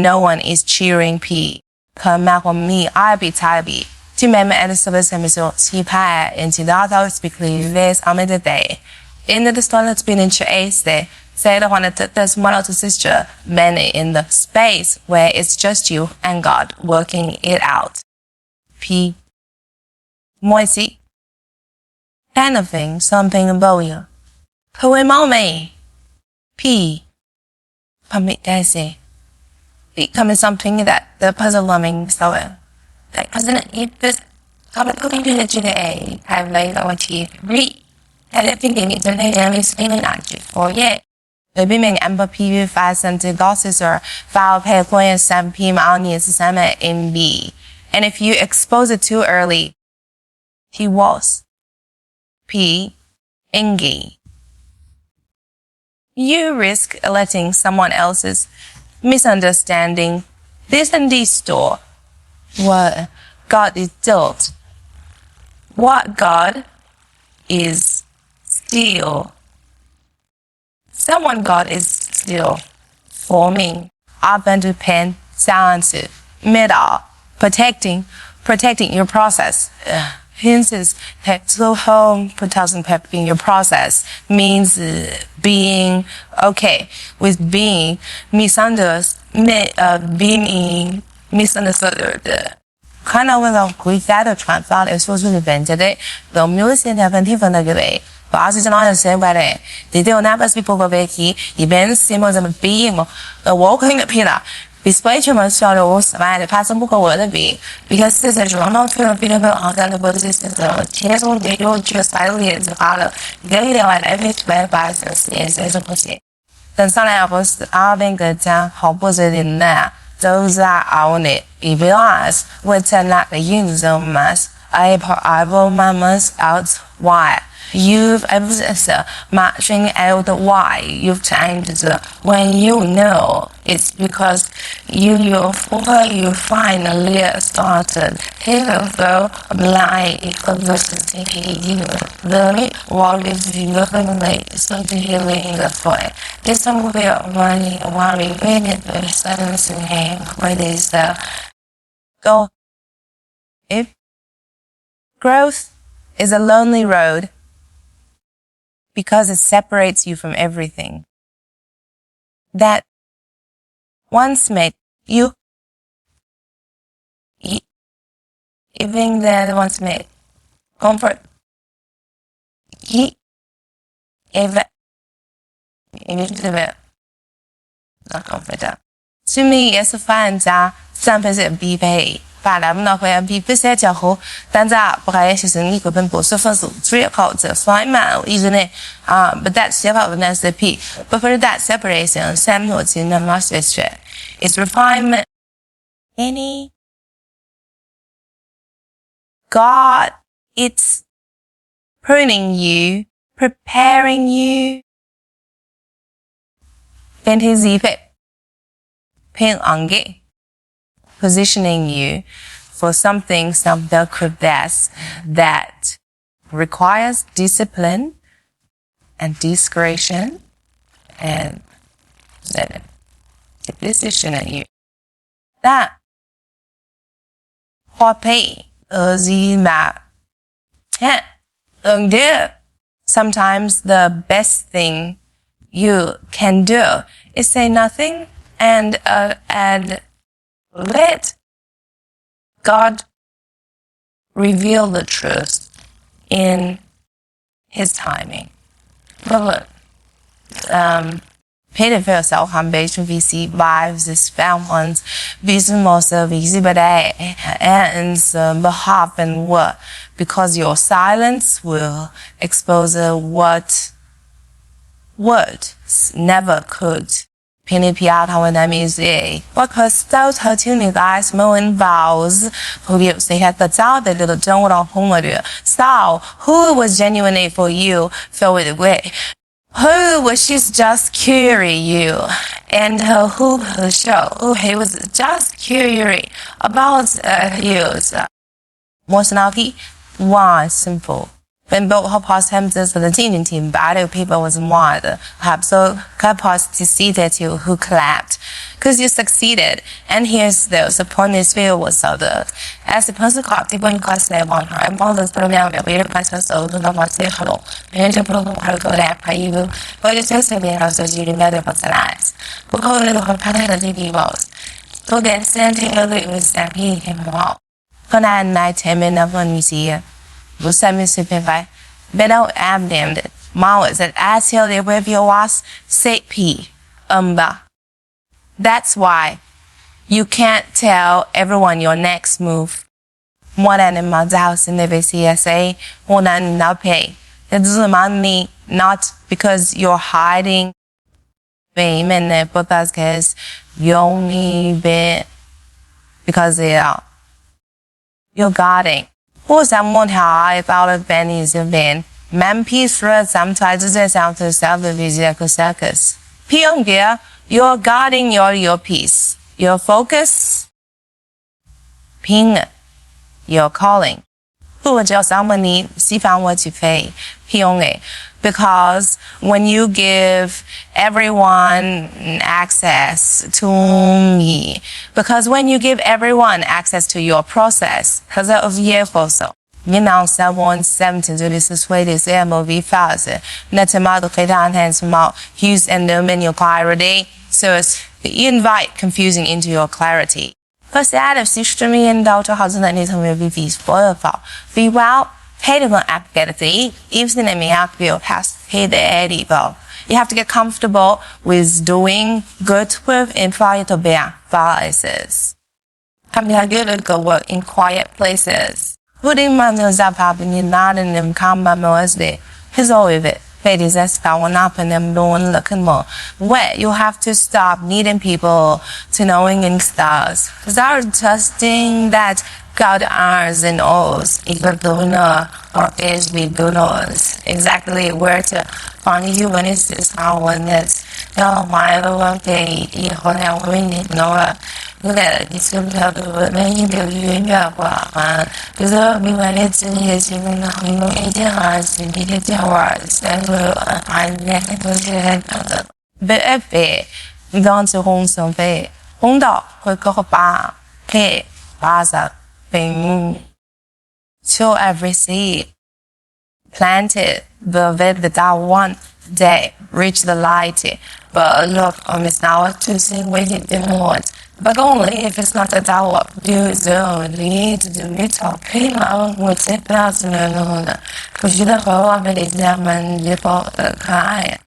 no one is cheering. P. Come back on me, I'll be tidy. To remember at the service episode, she pie into the other speakly this on the day. In the story that's been in ace day, say the one that there's one of the sister, many in the space where it's just you and God working it out. P. Moisey. Anything, something about you. Poem P. Permit Daisy. Becoming something that the puzzle loving so like if this putting to the GDA have like read and I think they need to is feeling active for yet. The women amber PV fasten to gosses or foul pay point some PM on his summer in B. And if you expose it too early, he was P. Ingy. You risk letting someone else's misunderstanding this and distort what God is built. What God is still. Someone God is still forming. Up and to pen, silence, middle, protecting your process. Hence, so home protecting your process means being okay with being misunderstood. Kind of when we got a transfer is supposed to be vented. The music have been different way. But as it's not the same way, they don't have people over here, events, symbols of being, the walking pillar. Display too much shadows, by the passing book over the be, because this is not to be able to the system. Tears will be just slightly as a father. They like every 12 bars is as a pussy. Then some apples are being good down, opposite in there. Those are on it. If you ask, what's not the use of mass, I will mamas out why. You've matching out why you've changed when you know it's because you finally started. Even though blind university you the what is developing something healing the point. This one will be running worry when the silence in him when is go. If growth is a lonely road, because it separates you from everything that once made you, even that once made comfort, he, even not comfort. To me, it's a fine job, some person be paid. 把咱们那会比不些较好，但在不还是生意根本不是分数，只要靠这衰嘛，一直呢but that self-awareness the P, but for that separation, Sam was in the master straight. It's refinement. Any God, it's pruning you, preparing you. Fantasy pin on it. Positioning you for something that requires discipline and discretion and decision in you. That sometimes the best thing you can do is say nothing and let God reveal the truth in His timing. But Paid for yourself, ambition, VC, vibes, is found ones, vision, most of easy, but ends, behalf and what? Because your silence will expose what words never could. Penny Piat, how that means a what custos her tuning guys, mowing vows, who you say had the doubt that little John on home. So, who was genuinely for you, fell it away? Who was she's just curious you and who her show who he was just curious about his personality one simple when both her past him the team team battle people was more perhaps so past to see that you who clapped because you succeeded and here's the supporting feel was so the as the person caught the one class name on her and all those program that we request so do not want to say hello and to program how to go there for you but it's just to be also you remember what's the last because the whole pattern of the was so then sent him a little step he came out for 9 minutes when you see it will send me simplify better am damned Mouth that as till they with your was say p that's why you can't tell everyone your next move. One animal's house in the VCSA, one and now pay. It doesn't mean not because you're hiding fame and but that's because you only been because you're guarding. Or someone high about a Benny's event. Man piece thread sometimes they sound to self the circus. Pion gear. You're guarding your peace, your focus, ping, your calling. Who would just someone see found what you pay, ping. Because when you give everyone access to me, because when you give everyone access to your process, because of year for so. You know, someone 17 to this is way this MOV fast. Net amount of hands mouth, use and the menu clarity. So it's you invite confusing into your clarity. First add of system in daughter has an anything will be spoiled. Be well, pay the app get the even the me app will pass pay the edible. You have to get comfortable with doing good with and try to bear biases. Come here good go work in quiet places. Putting manuals up happening not in them come by Wednesday. He's all with it. Ladies, that's going up and them doing looking more. Where you have to stop needing people to knowing in stars. Because our trusting that God ours and ours, even donor or is we donors. Exactly where to find you when it's this how one that's no my little day, you know, we need no. Là đi xem theo được mấy điều gì nhà quả mà bây giờ mình mà lên trên hiện chỉ mình không nghĩ thế nào thì đi theo quả sẽ rồi anh nghe cái tôi sẽ về về đang từ红上飞红到会个把配把着并 till every seed planted the with the that one day reach the light but look it's now to see waiting the Lord. But only if it's not the Tao do so need to do it or pay out with it personal because you don't have an examine before the client.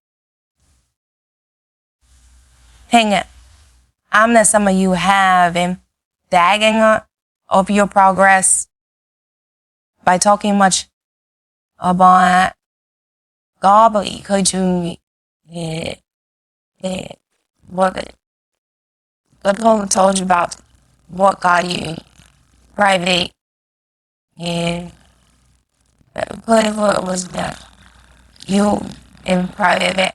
Hang it. I'm that some of you have in dagging of your progress by talking much about gobbly could you what the poem told you about what got you private and political was that you in private.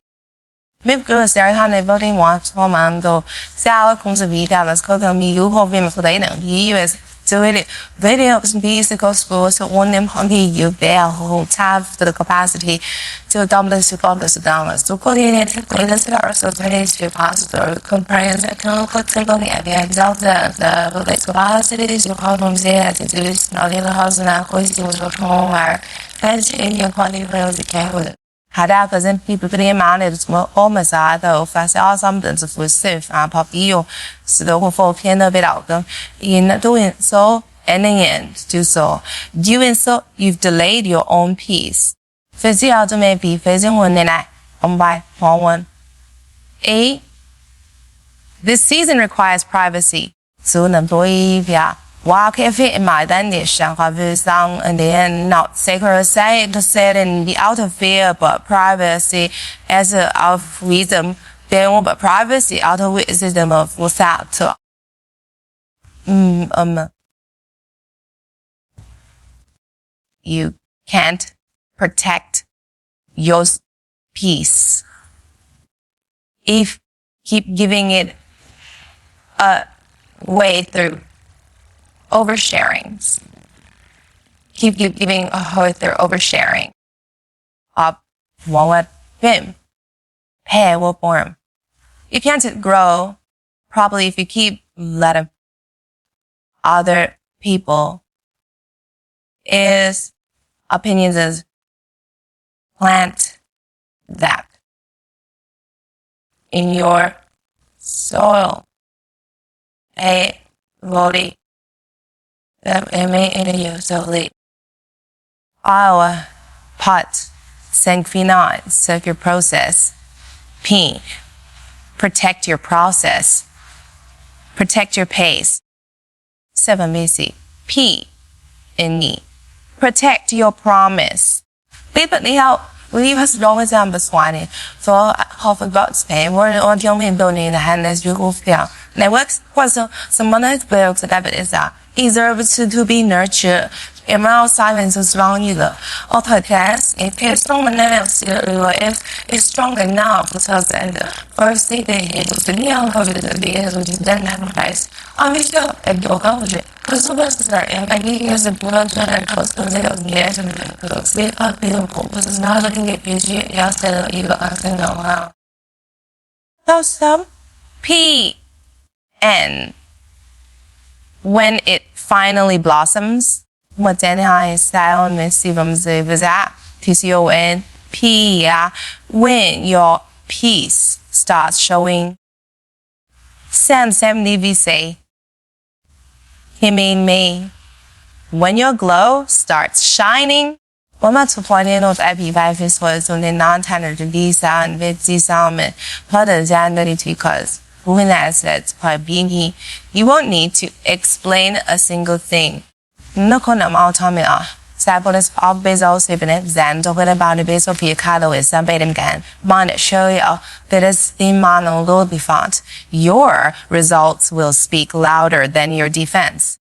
Maybe good there how they voting once for man go sour comes a vida let's call them you hope him for they know US do it videos and musical schools so one them hungry you bear whole have the capacity to dominance to dollars dollars to coordinate so to positive comprehensive clinical exalt the capacities of problems there to do this not in the house and our questions of home are as in your quality of the care with it. Had that present people putting managed almost though fast all something to for safe and pop you so the whole piano of it out in doing so and in the end do so. Doing so you've delayed your own peace. Facing out to maybe facing one night on by one. 8. This season requires privacy. 所能多一点。While cafe in my definition of song and then not sacred say to set in the outer fear but privacy as of wisdom, then but privacy out of wisdom of without. You can't protect your peace if keep giving it a way through oversharing. Keep giving a way through oversharing. What him? Pay will form. You can't grow probably if you keep letting other people is opinions is plant that in your soil. A body that in your soul. Our pot sanctify circular process. P. Protect your process. Protect your pace. 7 BC. P. In me. Protect your promise. People leave us wrong with them Swani. So half of God's pay or young people in the hand as you go feel. Networks was some money built that is deserves to be nurtured. Emerald silence is wrong either. Author test, if it's strong enough, if it's strong enough, because the first thing they hit was the neon of the beers, which is then advertised. I'm sure at your college. Because the best is that if I give you the blood and close to the years and the sleep up beautiful, because it's not looking at you, just tell you can know how. So some P N when it finally blossoms. What then I style and see from the visit TCON P when your peace starts showing. Sam 70 V say he mean me when your glow starts shining. 我们出破年度 IP5 is for so the non-tender to be sound with the sound but the January because when I said by being you won't need to explain a single thing. NoคนเอาทำไมCyberless of Bezos Ibn Zan talking about the base of your cattle is some bait again. Mind show you that is the monologue be font. Your results will speak louder than your defense.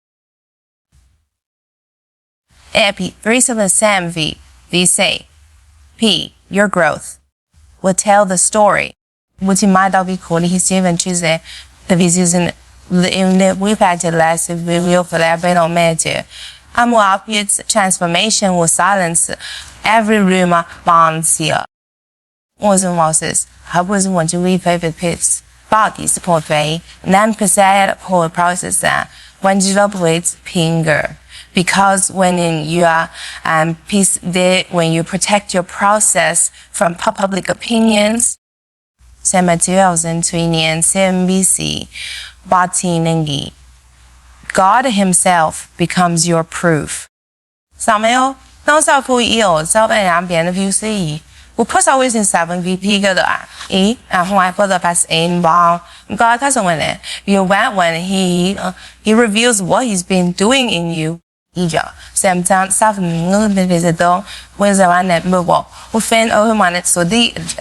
Epi 37 V. They say P. Your growth will tell the story. What you might be calling his even choosing the vision in the we've had less if we will for that brain on major. A more obvious transformation will silence every rumor bonds here. Wasn't Moses, I was want to read favorite pits, body support way, non-preset whole process when you operate finger. Because when in your peace day, when you protect your process from public opinions, 2020 and CNBC, Batinengi. God himself becomes your proof. Samuel, no self who ill, self and ambient view see. We put always in 7 VP go to and who I put the past in bound. God has when it. You went when he reveals what he's been doing in you. Same time, 7 visit though, when the one that move who fan over minutes so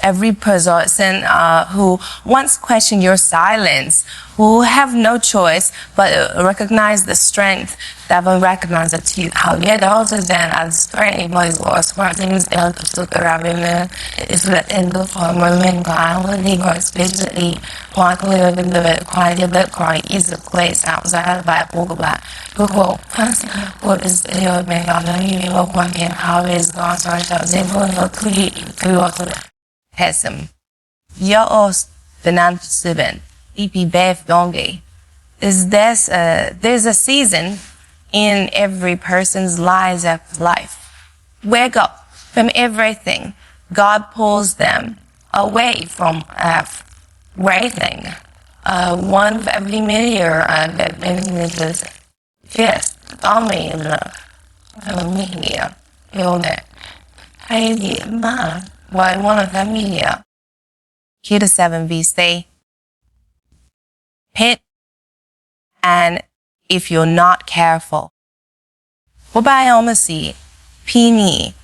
every person who once question your silence, who have no choice but recognize the strength that will recognize it to you. How yet also then as strength boys or smart things they'll look around women is that in the form of men violently or especially quite live in the quite a bit quite is a place outside by Google Google what is your man on the you will want him how is God so they will not create to also Hesam. Your os the non-student EP Beth Donge is there's a season in every person's life. Wake up from everything. God pulls them away from everything. One of every media that is yes, only in the media. You know that. I did man. Why one of the media? Q to 7V stay pit, and if you're not careful. What about almost P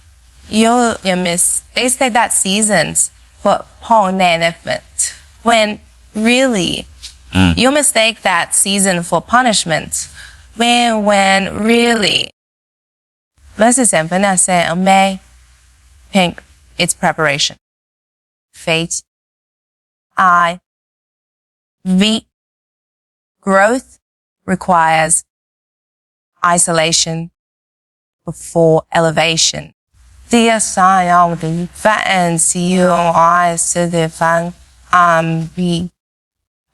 you miss they say that seasons for punishment when really you mistake that season for punishment when really let's example I say May pink it's preparation fate V growth requires isolation before elevation. The sign of the fat CUI to the fan be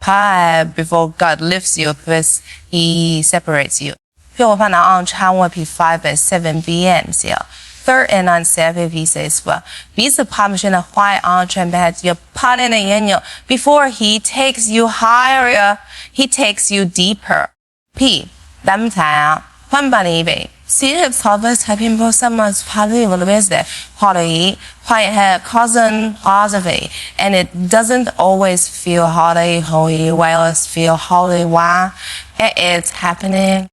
pie before God lifts you because he separates you. People find out on channel P5 at 7 p.m. Third and unsafe he says well. These are published in a white on bed your part in a before he takes you higher, he takes you deeper. P. Them time. Baby. See if solvers have people someone's probably will visit holiday, quiet cousin holiday, and it doesn't always feel holiday holy while it feel holy while it is happening.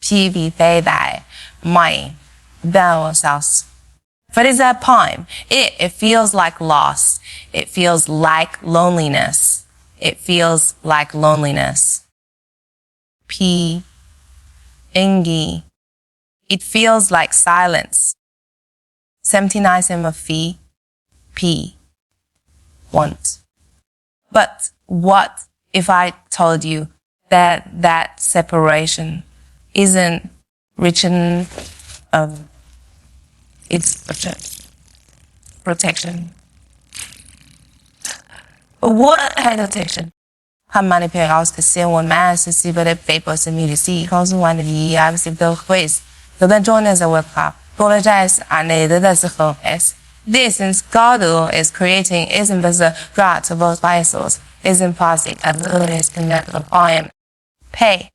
PV day die my themselves. But at that point, it feels like loss. It feels like loneliness. It feels like loneliness. P. Ingi. It feels like silence. 79 cents of fee. P. Want. But what if I told you that separation isn't written of its protection? What kind of protection? How many parents to see one man to see but if papers and me to see cause one of the obviously the ways. So then join us a work apologize and that's a whole S. This in Scotland is creating isn't the grant of both biases, isn't passing as little as connect the poem. Pay.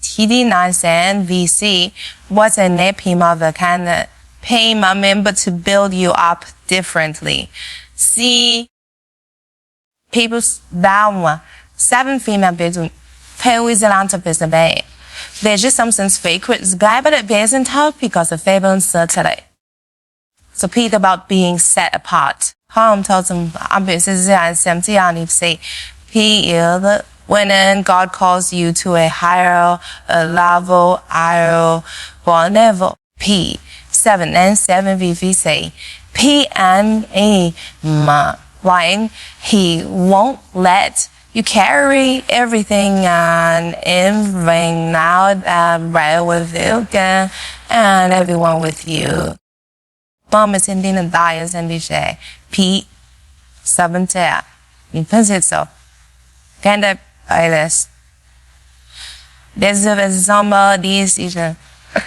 TD9 cent VC was a nappy mother can pay my member to build you up differently. See people's down 7 female bedroom pay with a lot of business bay. There's just something sacred guy but it isn't tough because of fable and certainty. So Pete about being set apart. Home tells him I'm busy and empty I need to say P is when God calls you to a higher level, higher level. P 7 and 7 VV say P and A line he won't let you carry everything and everything now that right with you again and everyone with you. Mom is in the diets and they say P 7 10 in principle. Kind of this. There's somebody season.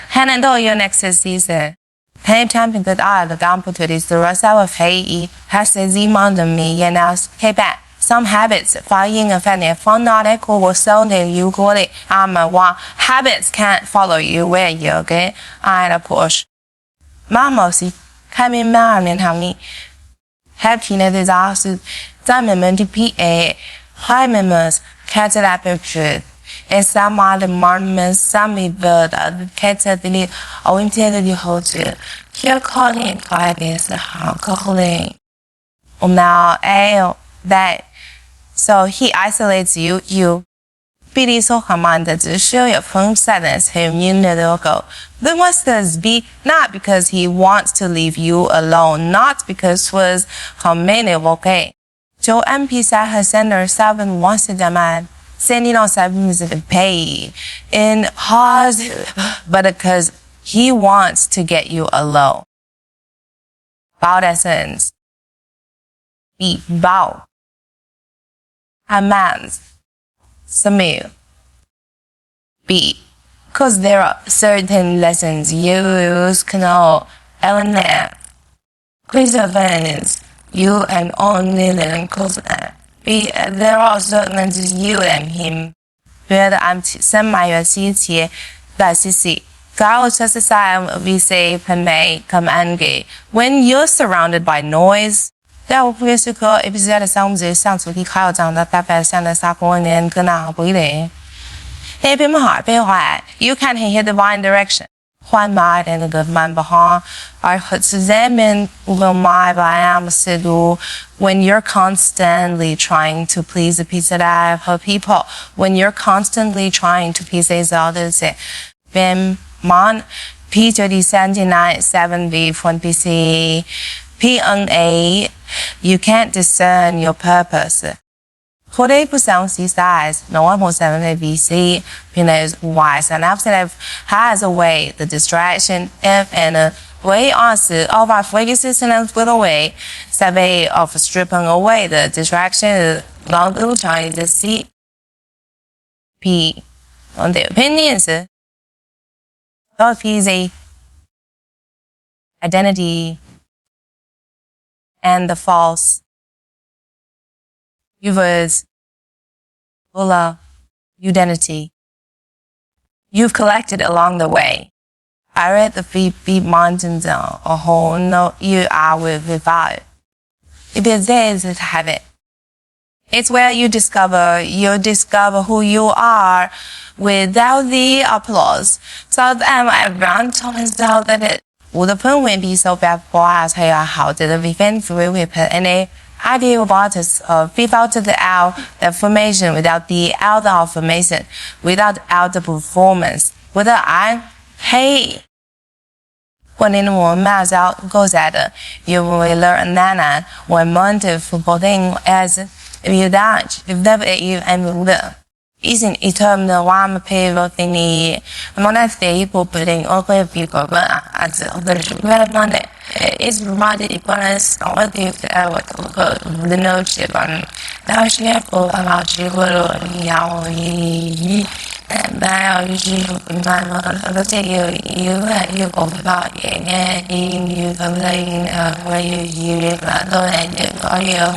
Handle your next season. Pay champion good eye the down to this the rest of hey has a Z under me and now hey back. Some habits flying a fan found out echo was so that you got it. Habits can't follow you where you get I push. Mama see coming man and how me happiness is also diamond to PA high members catch it up picture. And some other mormons, some bird, the cats at the need, or intended you hold to. Here calling quietness, calling. Now, that. So he isolates you. Billy so commanded to show your phone silence him you little go. Then must this be not because he wants to leave you alone, not because was how many okay. Joe MP said her sender 7 wants to demand. Sending on 7 is paid in hard, but because he wants to get you alone. About essence. Be bow. A man's. Samir. B. Because there are certain lessons you can know. Eleanor. Christopher you and only little cousin. B. There are certain lessons you and him. Where I'm send my city that CC. God just aside we say may come angry. When you're surrounded by noise, 在我不也是个 episode 上我们这上主题考章的大概上的啥过年跟哪不一定。Hey, be my heart, be quiet. You can't hear divine direction. 换麦的那个慢不好，而和自然面无麦白am是度。When you're constantly trying to please the piece of her people, when you're constantly trying to please others, ben mon P39 7V from PC PNA, you can't discern your purpose. 40% size, no one more 7 VC, Pinot wise, and after has away the distraction and way on of our flaky systems with away, survey of stripping away the distraction, long little trying to see P on the opinions, easy identity and the false. Yours, Ula, identity. You've collected along the way. I read the beat mountains a whole no you are without. If it's there, it's a habit. It's where you discover who you are without the applause. So then everyone told himself that it wouldn't be so bad for us. How did we think through with any idea about us without the out affirmation, without the out affirmation, without the performance, without hey. When in one mass out goes at you will learn that when motive for thing as if you dodge, if never you and the isn't eternal one paper thingy. Among that people putting all the people as the Monday. It's reminded equalness on what the notion on now she have about you little and now you my mother tell you go about and you complain where you live and you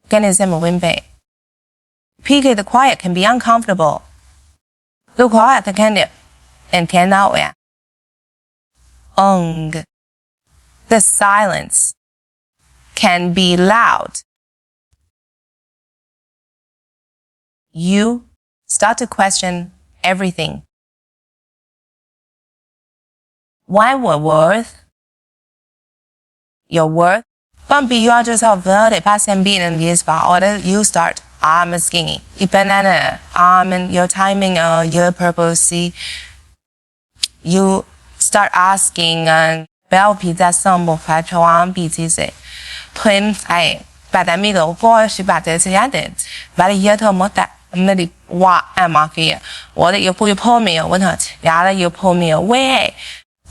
can is a win bay. PK the quiet can be uncomfortable. The quiet can and cannot the silence can be loud. You start to question everything. Why we're worth? Your worth? Bumpy, you are just averted past and being in this bar order. You start. I'm skinny. Banana. And your timing or your purpose. See, you start asking bell pizza some factor one pizza. Twin I but I middle boy she bad as yet. But yet a mota maybe what am I here? What you pull me or what? Yeah, you pull me away.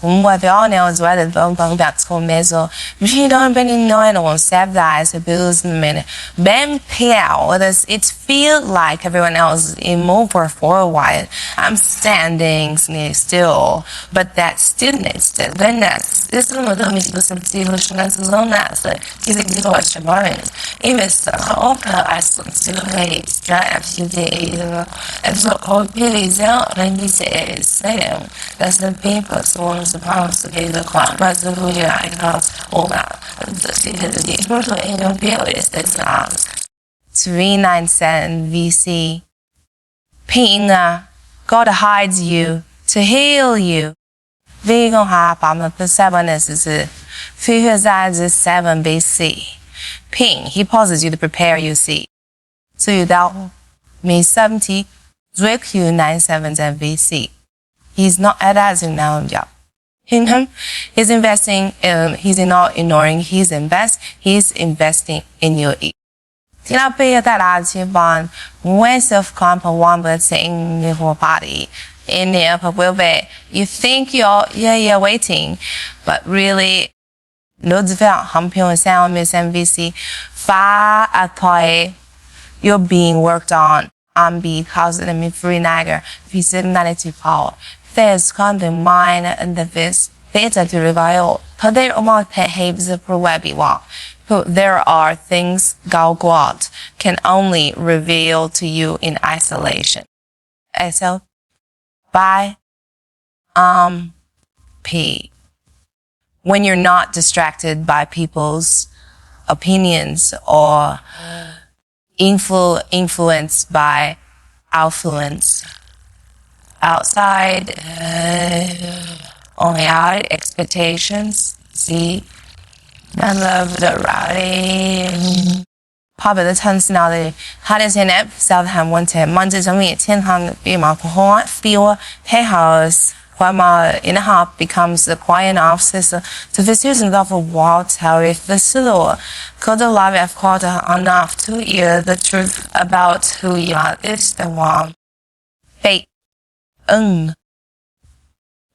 What the all knows whether the back to measure. We don't bring no one save that as a businessman. Ben Pale, does it feel like everyone else in over for a while? I'm standing still, but that stillness, that goodness, this is what I'm supposed to see, which is so nice. He's a good question, even so, I still wait, try a few days, and so cold periods out, and he says, Sam, that's the paper, so supposed to be the clock, but the who you like all that. The person in your bill is the sounds. 397 VC. Pain, God hides you to heal you. Vegan the 7 is 7 BC. Pain, he pauses you to prepare you see. So you doubt me 70, Drake you 97 VC. He's not advising now job. He's investing, he's not ignoring his invest, he's investing in you. 听到贝叶带来的期望 when self-comp one but saying in your body in the upper will be you think you're waiting but really no different humpion sound miss MVC far at you're being worked on because let me free nagger visibility power there's kind of mind and the this data to reveal today among behaves for webby walk. There are things God can only reveal to you in isolation. So, by P. When you're not distracted by people's opinions or influenced by affluence outside only our expectations. See, I love the rowdy. Popular personality. How does an episode have one to Monday to me? 10 be my cohort feel hey house. While my inner heart becomes the quiet officer to visit of a wall tell if the slow could the love have called enough to hear the truth about who you are is the one. Fate.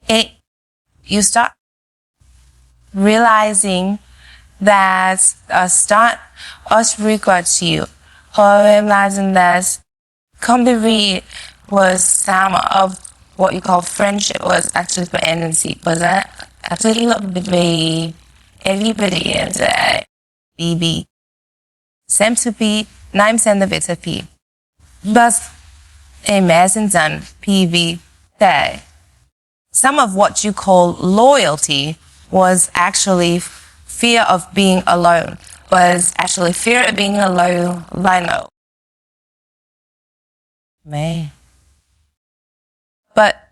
It you start realizing that start us regards you or realizing that company was some of what you call friendship was actually for NNC, but that actually looked between everybody is a BB. Same to P, 9% of it's a P. But imagine then PV day. Some of what you call loyalty was actually fear of being alone, was actually fear of being alone, Lino. Man. But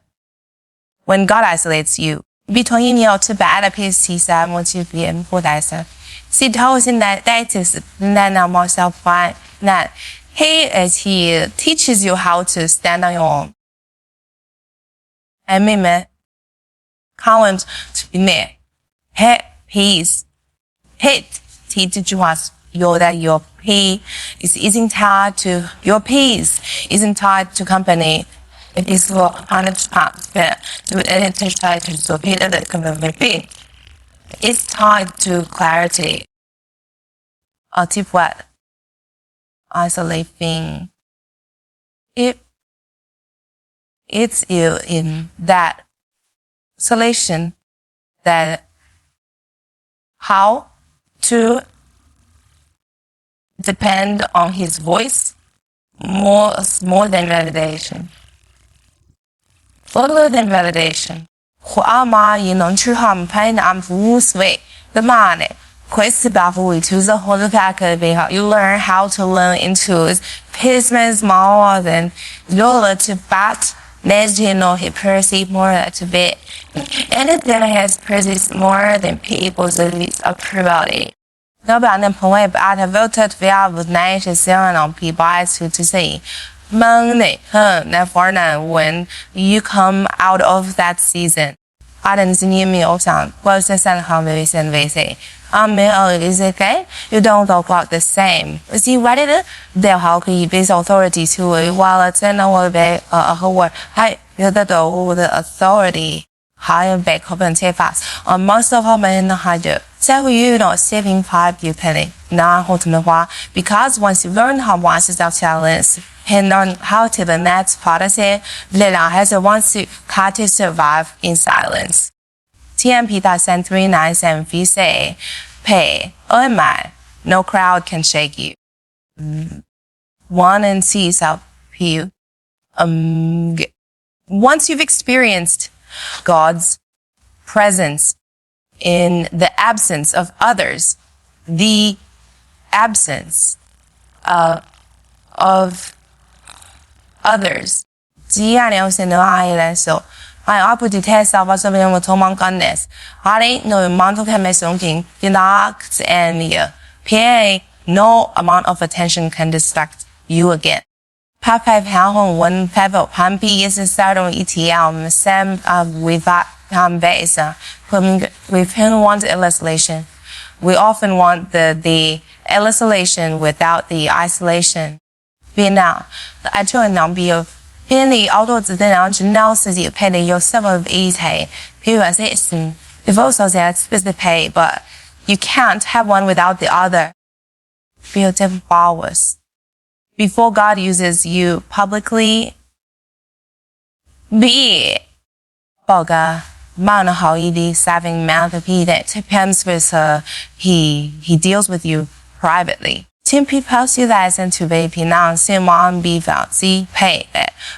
when God isolates you, between you to bad appears to some what you be and for that. See, tells in that is then I'm myself fine that he teaches you how to stand on your own. And me, count to be me. Hey, peace. Hit, teach you us that your pay isn't tied to your peace, isn't tied to company. It is for 100% to identify to so that company. It's tied to clarity. Or tip what? Isolating. It's you in that isolation that how to depend on his voice more than validation. Further than validation. Who am I in on true harm pain I'm way the money. Quest baffle to the whole pack of you learn how to learn into business more than your to bat. Let's know he perceive more to be. Anything has perceived more than people's approval. 老板的朋友把他 voted via with nice selling on people to say money therefore when you come out of that season 20年没有想过这三行为先为谁 is okay you don't look like the same is he ready to 的好可以 base authority to while it's in our way word 还有的都的 authority higher back up and take fast on most of our men hide so you know saving 5 you penny now because once you learn how once is our challenge and learn how to the next policy Lila has a wants to how to survive in silence TMP.397 say pay oh my no crowd can shake you one and sees up you once you've experienced God's presence in the absence of others, the absence of others. 只要你有先到爱来說，我不睇手把上面我同忙幹呢，我哋no amount of information can distract and pay no amount of attention can distract you again. 拍拍票紅溫拍拍攀比也是starting ETL same with that base with whom want isolation. We often want the isolation without the isolation. 變now, the actual number of 變你澳洲子的然後只鬧自己配的有 some of each譬如說是 if also says specific pay, but you can't have one without the other. Feel different powers. Before God uses you publicly, be 報告蠻好一啲 saving amount of people that depends with he deals with you privately. 請 people see that and to be now same on be found see pay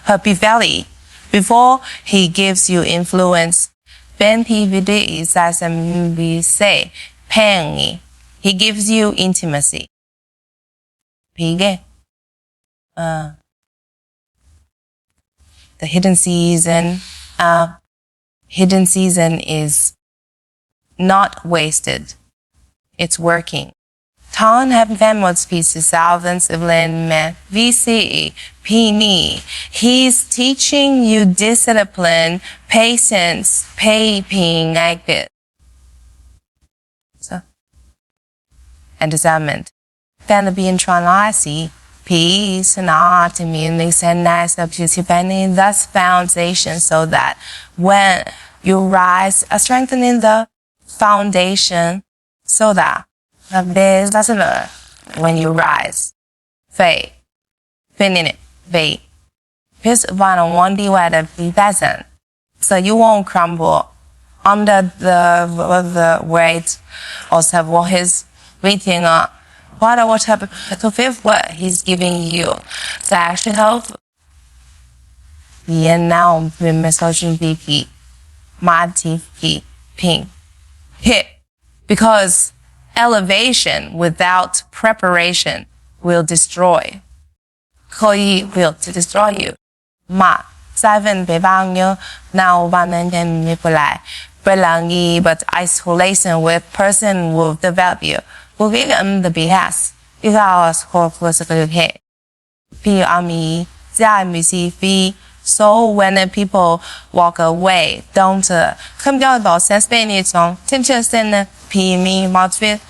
her be valid before he gives you influence. Ben PVD is as we say paying he He gives you intimacy. The hidden season. Hidden season is not wasted. It's working. Ton have famous pieces, thousands of land men, VCE, Pini. He's teaching you discipline, patience, paying like it. So, and discernment. Then be in tranquility, peace, and art, music, and nice beauty, bending thus foundation so that when you rise, strengthening the foundation so that this doesn't when you rise, fade, fitting it, fade. Here's one divided be doesn't. So you won't crumble under the weight of what he's waiting on. What type of fifth what he's giving you. So actually help. And now we massaging BP, Marty ping, hit. Because elevation without preparation will destroy. 刻意 will to destroy you. 7 北方妞 now one and then belong but isolation with person will develop you. Will give them the BS. Because hopeless okay. So when the people walk away, don't come down about sense being song, temperature and me motivate.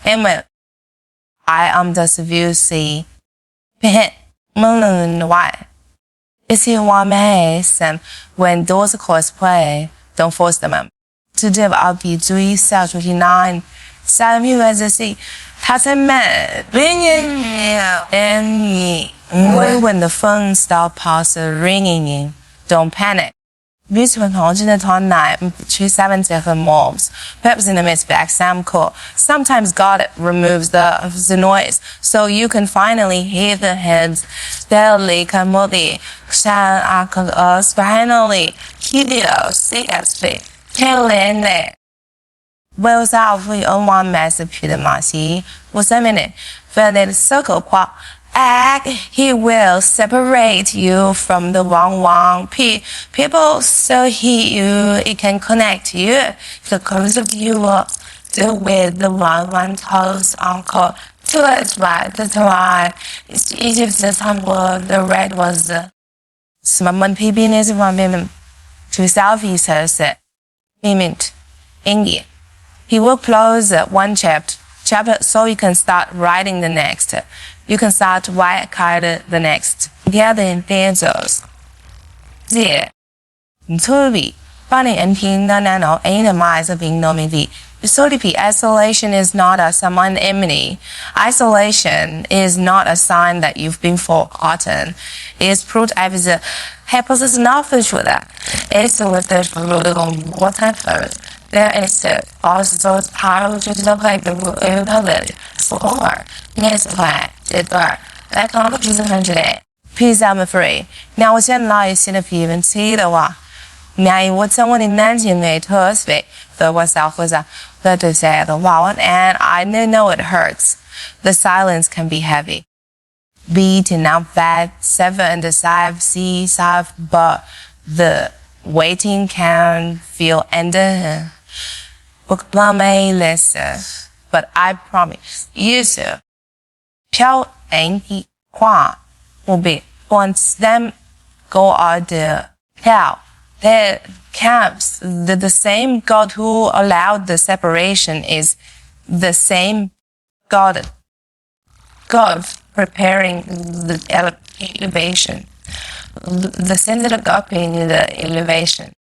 Anyway, I am the severe see. Why? Is he one man? When those cosplay, don't force them. Today I'll be doing self-29. Some you as a see. Has a man ringing and when the phone stops ringing, don't panic. This when holding the tone 270 moves. Perhaps in the midst back some call. Sometimes God removes the noise, so you can finally hear the heads steadily commodity. Finally, Kidio, seriously, Kelly. Wells out we own one massive Peter Marcy was a minute. When circle qua act, he will separate you from the wrong people so it can connect you. Because of you deal with the one toes uncle. To it right, that's why it's easy to tumble the red was someone PB is one minute to southeast has it. Mimint India. He will close one chapter so you can start writing the next. You can start write the next. Together in theaters. Yeah. Tubi. Funny and ping the nano ain't a mice of being no maybe. Isolation is not a someone enemy. Isolation is not a sign that you've been forgotten. It's proved as a hypothesis not for that. It's with the whatever. There is also power to the like for yes, that kind of piece of today. Please, I'm afraid. Now, what's in life in a few and see the wa. Now, what's someone in Nanjing made her speak. The was out was a that to say the wow, and I know it hurts. The silence can be heavy. Beating now bad 7 and the 5 C 5, but the waiting can feel ended. Book may less, but I promise you, sir. 飘 and qua will be once them go out the hell. The camps, the same God who allowed the separation is the same God preparing the elevation. The center of God being the elevation.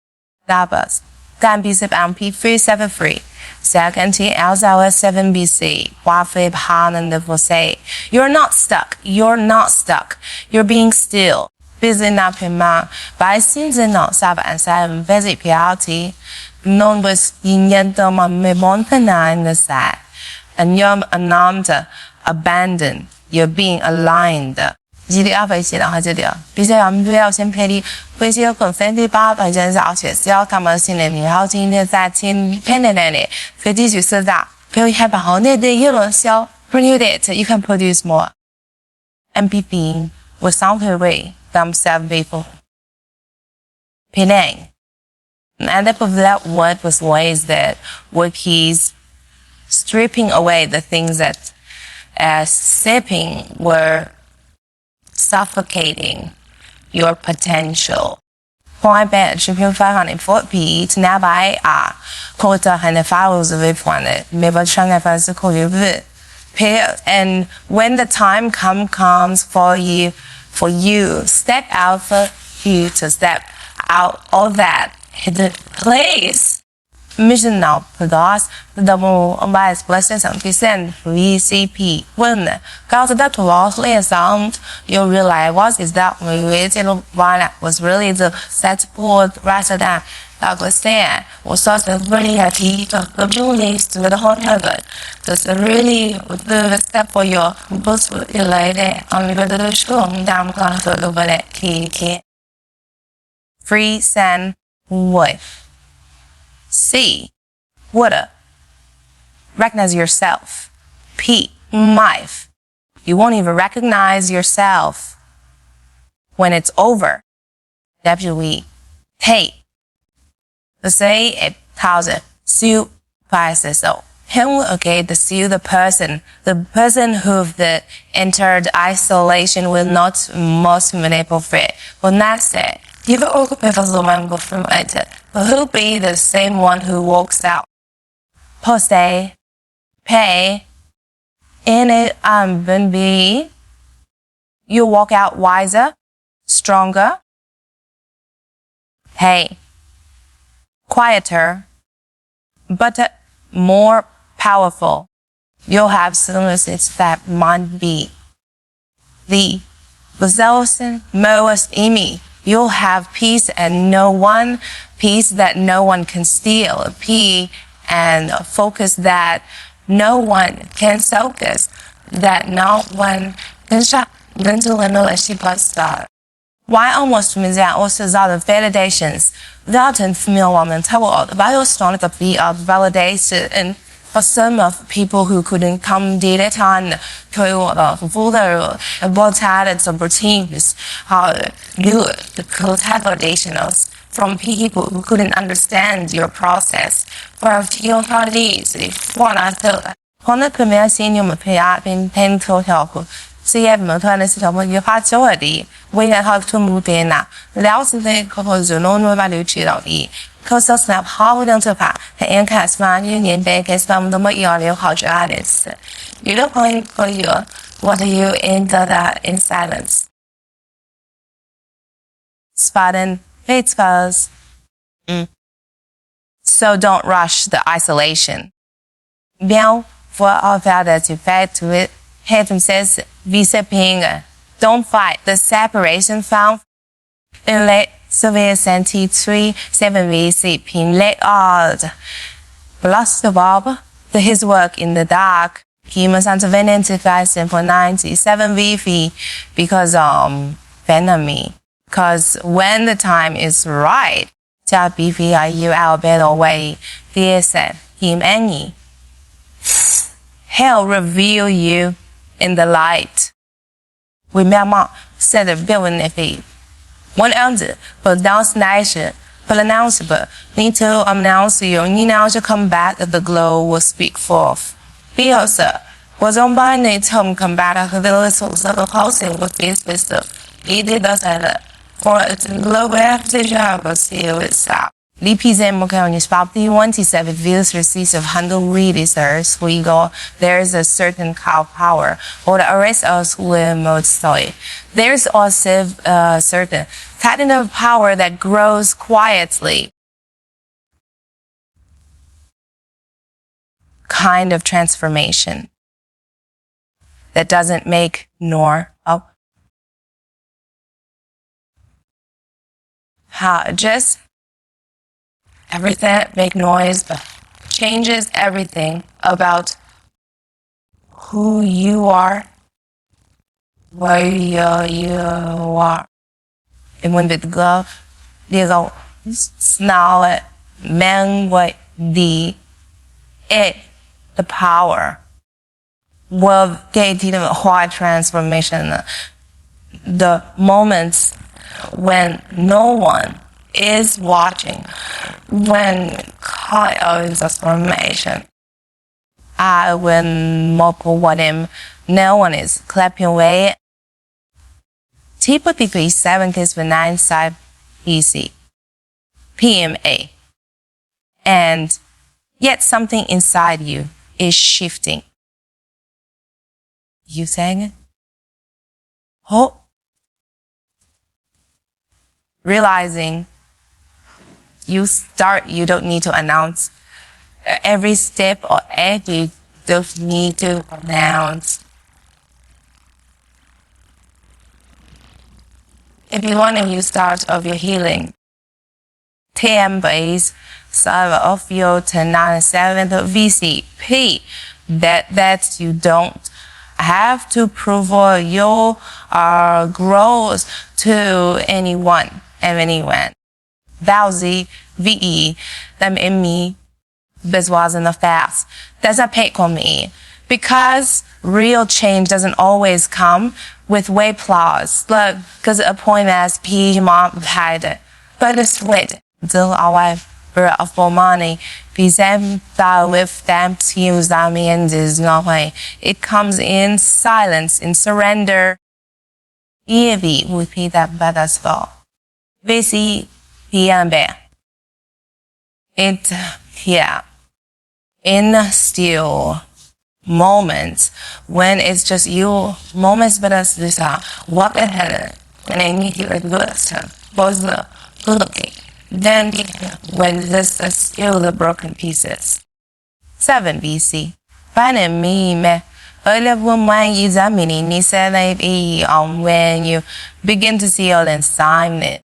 Dabas. Dan BC MP 373. Second T Alzawa 7 BC. Wafe Pan and the say. You're not stuck. You're not stuck. You're being still. Busy not pima. By sins and not sab and 7 busy piety. Non was yin doma me montana in the side. And you're unarmed, abandoned. You're being aligned. 记得要飞起来，记得，比较不要先配的，飞机要跟飞机八反正是而且只要他们心里面好今天在听片的那里，飞机就是的， Feel you have a honey day, you know, so renew it, you can produce more. MPP was sound away from self-before. Penang. And the of that word was ways that work is stripping away the things that as sipping were suffocating your potential. Point bad should be found in 4 beats nearby are quarter and the fouls of it one maybe chunk of us call you and when the time comes for you step out for you to step out of that hidden place. Mission now plus the double bias blessings and percent VCP. When got that lastly sound, you realize what is that original one was really the set board rather than Douglas Stan was sort of really happy the release to the whole heaven. Just really the step for your books would like that on the show down class of the key. Free sand wife. C. Water. Recognize yourself. P. Life. You won't even recognize yourself when it's over. W. Take. Let's say 1,000. Sue passes. So, him okay, the sue the person who entered isolation will not most manipulate. Well, that's it. You will also pay for someone from it, but who'll be the same one who walks out? Posse, pay, in it be. You walk out wiser, stronger. Hey, quieter, but more powerful. You'll have solutions that might be the results most imi. You'll have peace peace that no one can steal. Peace and focus that no one can focus, that no one can shop. Why almost means that also the validations. That and female woman tell the bio strong to be of validation and for some of people who couldn't come did it on to fulfill about talents and routines, how you could have validations from people who couldn't understand your process. For your parties, if one I felt on the premier senior pay in painful help. See, I've not understood your facility. We have to move in now. Lao the couple no value to cause us snap how don't pack and cast man union bake as from the Mayor how to artists. You don't point for you. What do you enter that in silence? Spartan, it's fuzz. So don't rush the isolation. Bien, for all that you fed to it, Heaven says, Visa Ping, don't fight the separation found in late Soviet 73, 7 VC Ping late odd. Plus the Bob, his work in the dark, he must identify for 97 VV because, Venomy. Because when the time is right, BVIU our better way, VSF, him any. Hell reveal you in the light. Remember, said the villain if he. One ounce, but down snatch, but announceable. Need to announce you, need now to come back that the glow will speak forth. Bielsa was on by Nate's home combat the little of the housing with his sister. He did us at for its glow after job was here itself. Li Pizem Mokoni's property 27 views receives of handle readers we go there is a certain cow power or the arrest us with mode soy. There's also certain kind of power that grows quietly. Kind of transformation that doesn't make nor up. How just everything make noise, but changes everything about who you are, where you are. And when with glove, they go snarl it, man what the it the power will get in a whole transformation. The moments when no one is watching, when Kyle is transformation. When multiple what him, no one is clapping away. Typically 7 kids with 9 side BC, PMA. And yet something inside you is shifting. You saying it? Oh. Realizing you don't need to announce every step or you don't need to announce. If you want to start of your healing, 10 base, 7 of your 9, 7 VCP, that you don't have to prove your growth to anyone. Valzy, VE, them in me, this wasn't a fast. That's a pick on me. Because real change doesn't always come with weight loss. Look, because a point as P mom had, but it's sweat. Until our of money, present with them to use that means is no way. It comes in silence, in surrender. EV repeat that better as well. VC, PMB. It, yeah. In still moments when it's just you, moments but as this walk ahead and I need you at worst, both looking. Then when this is still the broken pieces. 7 BC. Find me me. Earlier when you examining ni said when you begin to see all the sign it.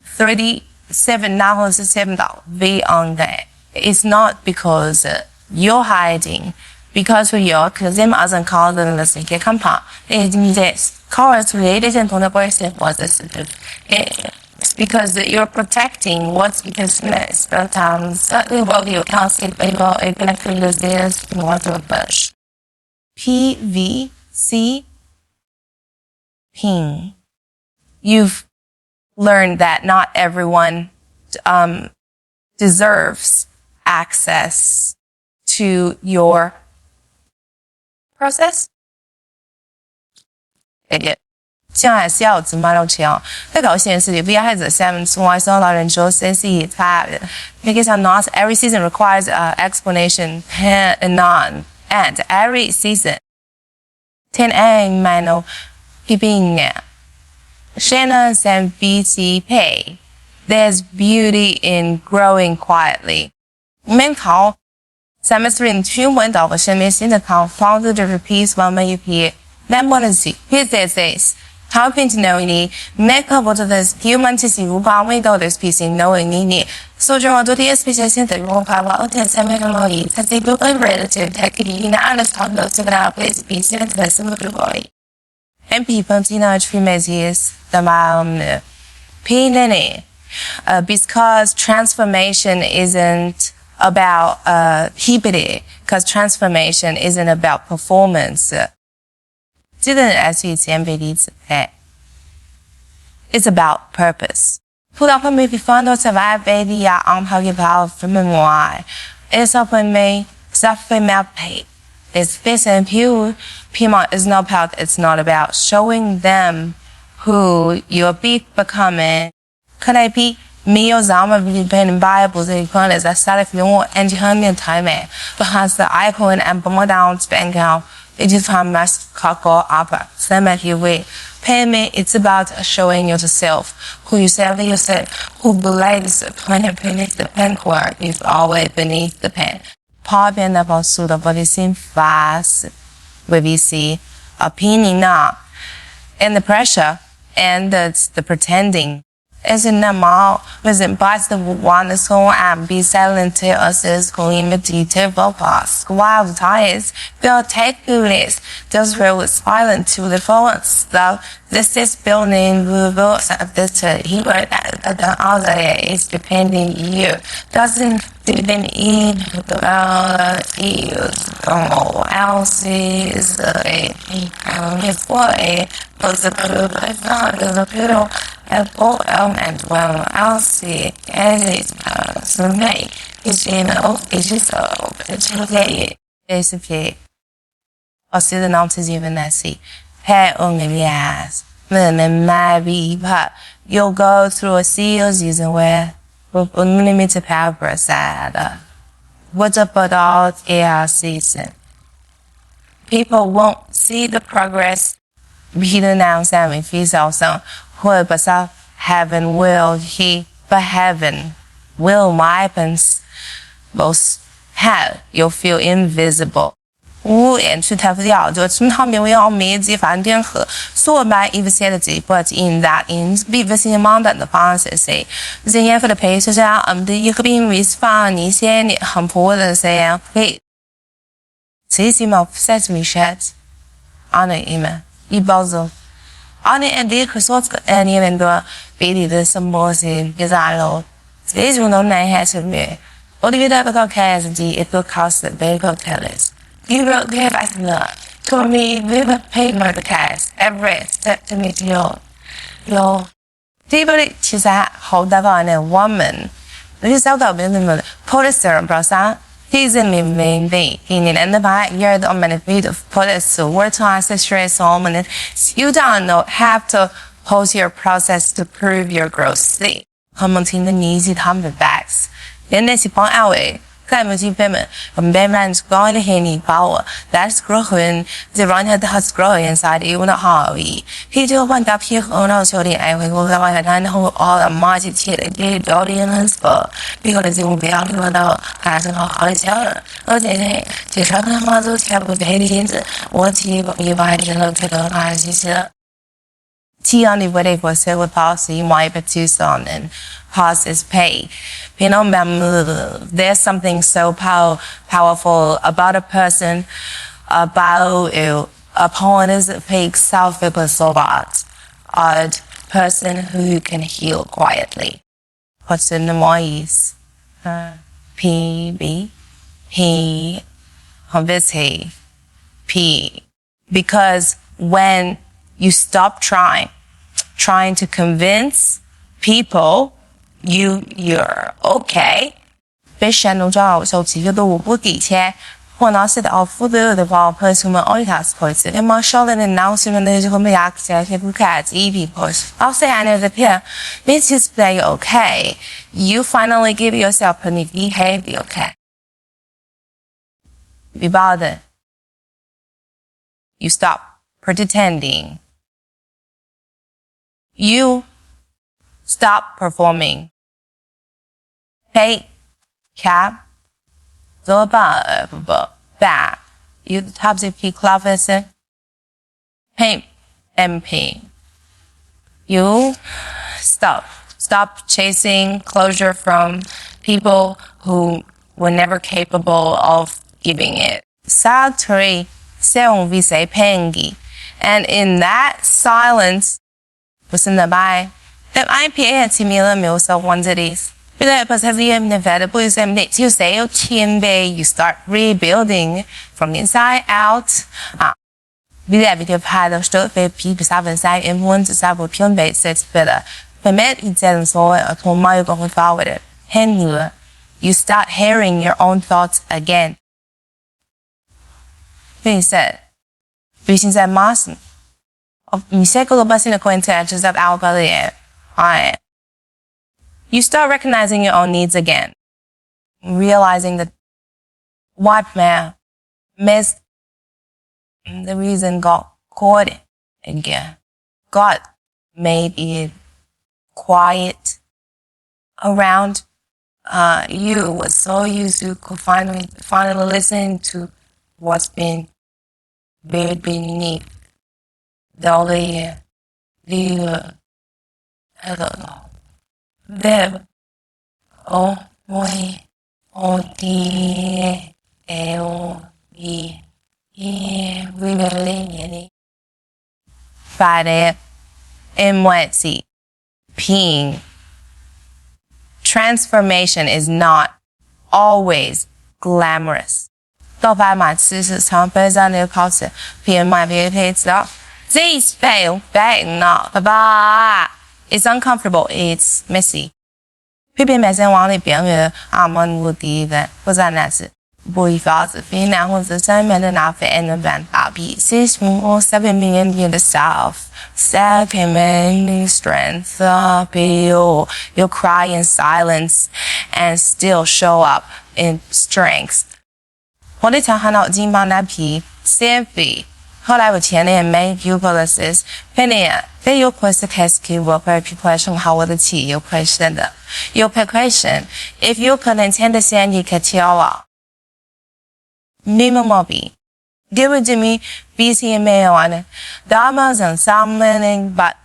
37 now is $7 on that. It's not because you're hiding, because you're because them as an call the let's say compound. This cause related and on the person was it's because you're protecting what's because sometimes certainly what you can't see people it can actually lose this you want to push. PVC ping. You've learned that not everyone deserves access to your process. 这样还是要有怎么样强？在搞现实里，不要孩子像从外生老人说，sense 他，because not every season requires explanation and none, and every season. 10 and manual keeping Shannon and BC pay. There's beauty in growing quietly. 我们考semester in 2 问到我身边新的考方子就是 piece 1 UP. Then what is it? Here says this. Helping to know你 make up of this human to see 无法味道的 species knowing 你 so 就我做的 species 现在用法我在上面容易它是一个 relative technique 那 understand 的这个 place species 的什么都可以 and people in our treatments the opinion because transformation isn't about hippity because transformation isn't about performance. It's about purpose. Pull up me before to survive baby on how you power from why. It's open me, suffering my pain. It's face and pure. Pima is not about it's not about showing them who you're becoming. Could I be me or Zama really pen Bibles and as I started from and you hung in time but has the icon and bomb down spank out. It is how much cockle upper. Same at your way. Pay me, it's about showing yourself. Who you say yourself, who believes the pen beneath the pen cord is always beneath the pen. Pop and about suitable seem fast with VC, opinion now. And the pressure and the pretending is normal with impossible one so and be silent to assist limited purpose. While the times feel ridiculous, just feel silent to the phones. So this is building rules of this here that the other is depending you. Doesn't depend in the is else is it's what it was a little and well else is so many it's just it's basically I see the notice even that see hey only yes then maybe but you'll go through a season where with unlimited power said what's up about AR season people won't see the progress 彼得那样三位非小生，或者不是 heaven will he but heaven will my happens both have you feel invisible. 无言去太不掉，就从他们要媒介反点和所买 invisibility but in that in visible moment 的方式是，这些for the page 是的一个并为放一些你很普的这样可这些嘛 sesame sheds 啊那你们。一包子，啊，你这可说你们多比例的什么是比较low，这种都难还是没，我的那个开始的一个考试被个开了，第二个开始了，to me we will pay more the cash every step to meet you，第一个其实好大方的我们，那就找到别人的 policy 不知道。He's in me, in the back, you're the benefit of police, work to ancestral someone. You don't know have to pause your process to prove your growth. See, come on, the easy time the backs. Then they keep on away. 在没去背们，我们背们高的黑你把我 that's growing the run had has growing inside you not how he就换到皮和那小点爱会我在外头然后all my 去切的给表演很多，比如说我不要听到还是好好的笑了，而且呢，就上他妈都全部背的片子，我提一百天都觉得还是是。T only waiting for civil policy might be too soon and pause is pay. You know, there's something so powerful about a person, about upon his fake self-episode, a person who can heal quietly. What's in the voice? P, he, he, P. Because when you stop trying to convince people you're okay. 被山东找手机就都不给钱，或那是的负责的话，朋友们爱他是可以，因为少了的闹新闻的就会没压起来，就不开始一批朋友。I'll say I know the peer, this is play okay. You finally give yourself a new behavior okay. Be bothered. You stop pretending. You stop performing. Pay, cap, the above, back. You the top CP classes, paint, MP. You stop chasing closure from people who were never capable of giving it. Salary, we say pengi. And in that silence, was in the by, that IPA similar meals of one that is. But that possibly inevitable is that you say, oh, you start rebuilding from the inside out. Vì vậy, vì phải được start về people seven side influence several pure basis better. But met in telling so a to my going forward. Henry, you start hearing your own thoughts again. He said, vì现在 mass of 你现在各个把新的 coincidence of our body. You start recognizing your own needs again, realizing that white man missed the reason God caught it again. God made it quiet around you. Was so used to finally listen to what's been buried beneath the I don't know. Viv. O, moi, o, di, e, o, i, we really, fare, emwetsi, peeing. Transformation is not always glamorous. 到白马其实常被在那个考试，偏买别配知道。This fail, bad not, bye. It's uncomfortable, it's messy. 批评每天往里边的阿门目的的，不然那是不一法子，非难或者上面的那非的办法比，是从seven million the self, self-commanding strength of you. You'll cry in silence and still show up in strength. 我的常看到金邦那批 selfie。后来我前年没 pupilus 培练，对有 question 开始给我会 preparation 好我的气有 question 的，有 preparation。If you 可能前的先你可跳啊，你们毛病。Give it to me, BC 没有啊呢 ，Dharmas and something, but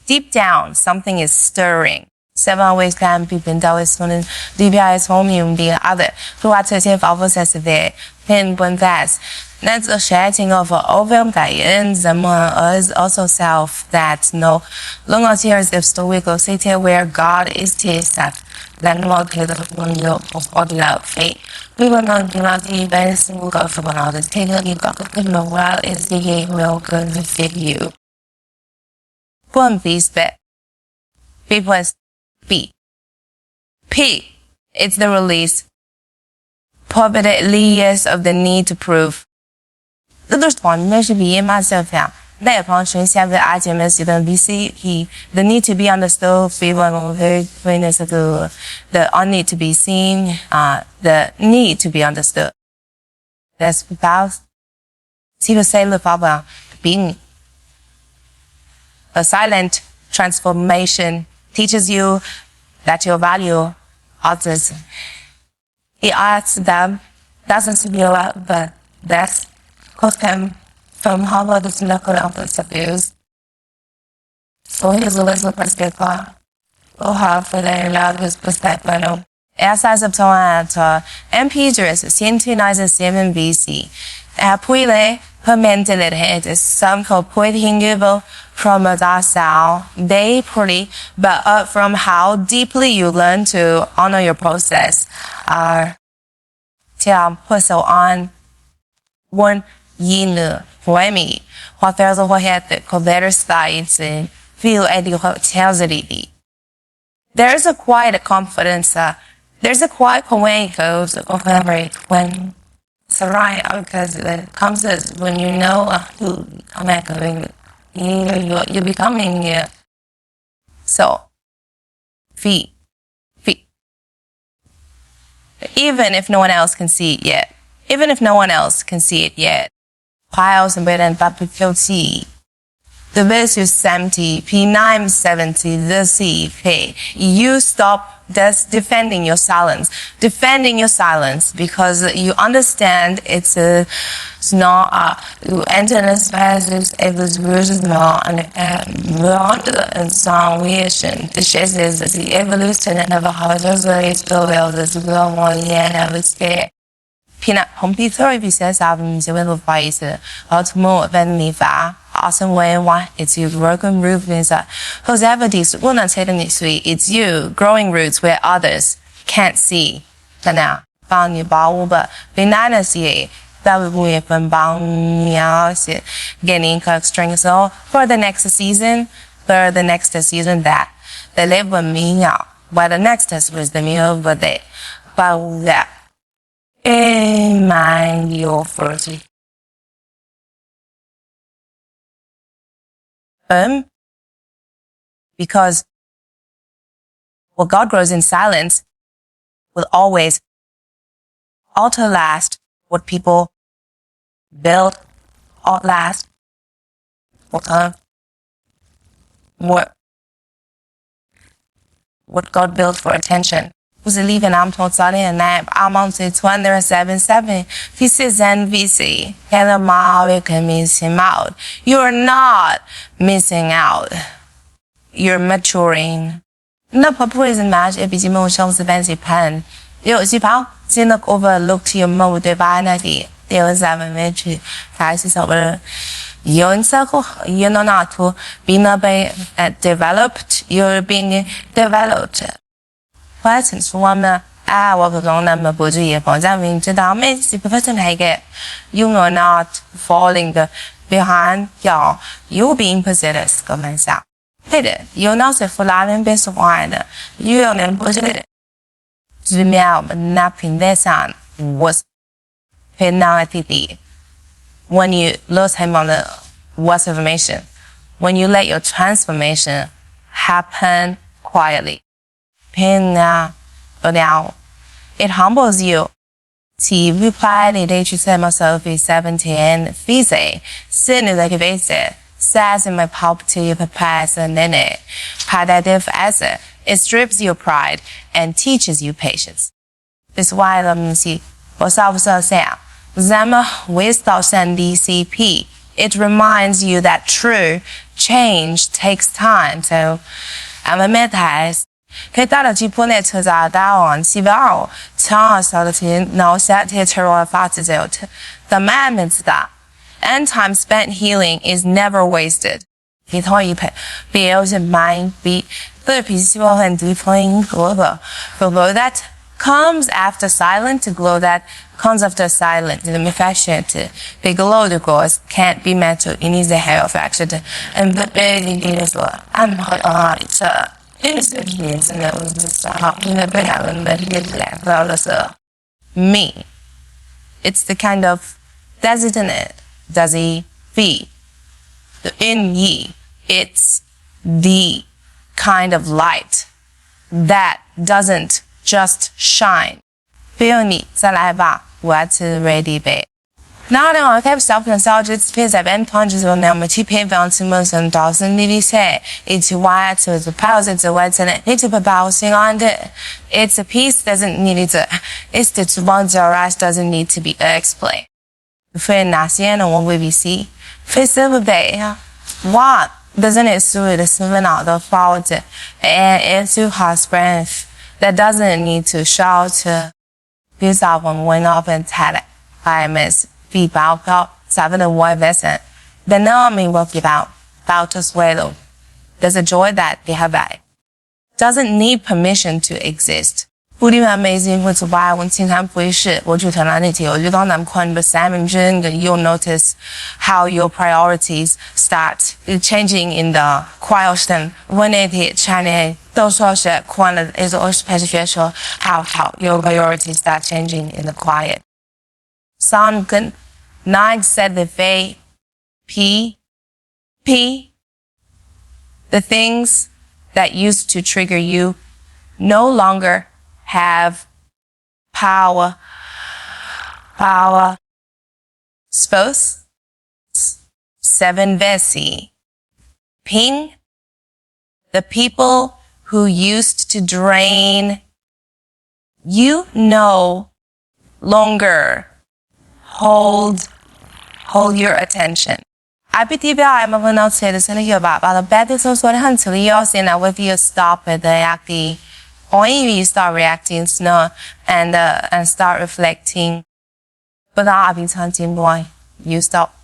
deep down something is stirring. 7 weeks can be been always from DPI's home in the other, who are to say for process there, pin one fast. That's a shedding of overwhelmed guidance among us also self that no longer tears if stoical city where God is tested. Then what could one you of love faith. We will not give out the best single God from another. Take a look at the well is the game will good fit you. One piece bet. B plus B. P. It's the release. Probably yes of the need to prove. 这都是方面是比myself 呀。那方选项的 arguments the VC the need to be understood, feeling of awareness of the need to be seen, the need to be understood. That's about people say the problem being a silent transformation teaches you that you value others. He asks them, doesn't feel love, but that's caused him from Harvard to local office abuse. So here's a little perspective. Go hard for their love his perspective. As I subtonet, MP dress, 1997 BC. Aprile, her mentality is some completing evil from that sound. They pretty, but from how deeply you learn to honor your process. Put so on one yin me. What there's a head that could better sides and feel at the hotelity. There's a quiet confidence, there's a quiet way it goes of memory when it's right because it comes when you know who I'm echoing. You're becoming so feet. Even if no one else can see it yet. Even if no one else can see it yet. Piles and bed and papility. The base is 70, P9 70, the C, P. You stop just defending your silence. Defending your silence because you understand it's not, you enter in a space, it was versus more and some reaction. The chase is the evolution and of a house, it's still well, this will more, never scared. Peanut Humpy Therapy says album is a little vice, more than me far. Awesome way one, it's you broken root inside. Whose evidence will not tell me sweet, it's you growing roots where others can't see. But now, found your bowl, but banana see that we have been bound getting strength so for the next season, that they live with me now. But the next is with the me over there. But that. In mind your first because what God grows in silence will always outlast what people build, outlast what God built for attention. Was leaving I'm told Sunday and night. I'm on to 277. VC and VC. And the mile can miss him out. You're not missing out. You're maturing. 那 population match 也比起某种是分析盘，有细胞只能 overlook 有某对吧？那里有咱们没去开始什么？有人circle 有那那图，比那被developed 有比 developed。或者说我们我不懂那么不注意，反正明知道没是不发生那个 ，you are not falling behind you being possessed 个门上。对的，有那是弗拉人被说话的，有人不是的。只秒那平台上 was penalty when you lose him on the what's information, when you let your transformation happen quietly. It humbles you. T reply the day to say myself is 17, Fise, sitting like a basic, says in my pulp to you past and in it. Palliative asset, it strips your pride and teaches you patience. It's why let me see. What's up saying? Zama without DCP. It reminds you that true change takes time. So I'm a metaz. 可以打到基本的车站打完，希望长少的天，然后下天车路发展就the man means that and time spent healing is never wasted. 你同意配，别有些 mind be therapy 希望很 deeply global that comes after silent to glow that comes after silent. The manifestation the glow the goals can't be metal. It needs a hair of action and the baby is what I'm it's me. It's the kind of designate, does he be? The in ye, it's the kind of light that doesn't just shine. Feel me, 再来吧 What's ready, babe? Now then, I kept stopping soldiers, peers at end punches on them, but he paid down to Muslim Dawson, Lily said, it's why to the powers of the words and it's a bouncing on it. It's a piece doesn't need it to, it's the ones your eyes doesn't need to be explained. For Nasian and one we see, for silver bay, what doesn't it suit the seven out of fault and it's too hard strength that doesn't need to shout this album went up and tell it. I miss. 比报告7的1 version. The norm will give out to swallow. There's a joy that they have doesn't need permission to exist. 不离完美心会出白文情感不是我就谈了那题我就当咱们看 but Simon you'll notice how your priorities start changing in the question when it hit China 都说是看了 is also special how your priorities start changing in the quiet. Sound good. Nine said the Faye P. The things that used to trigger you no longer have power. Suppose 7 Vessi. Ping. The people who used to drain you no longer hold your attention. I believe I'm going to say this in a about the better so until you see that with you stop at the acting, or you start reacting snow and start reflecting. But I've been telling boy, you stop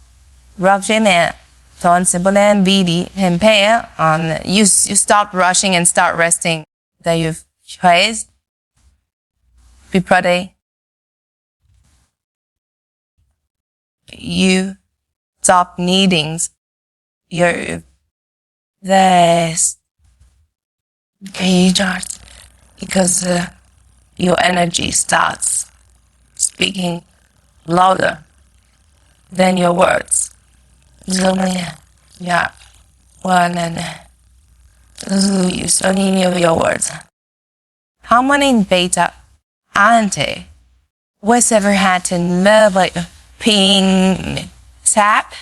rushing it. So simple and BD and pay on you stop rushing and start resting. That you've praised. Be pretty. You stop needing your this because your energy starts speaking louder than your words. Yeah, well, you so need your words. How many beta aren't they? What's ever had to love like ping tap?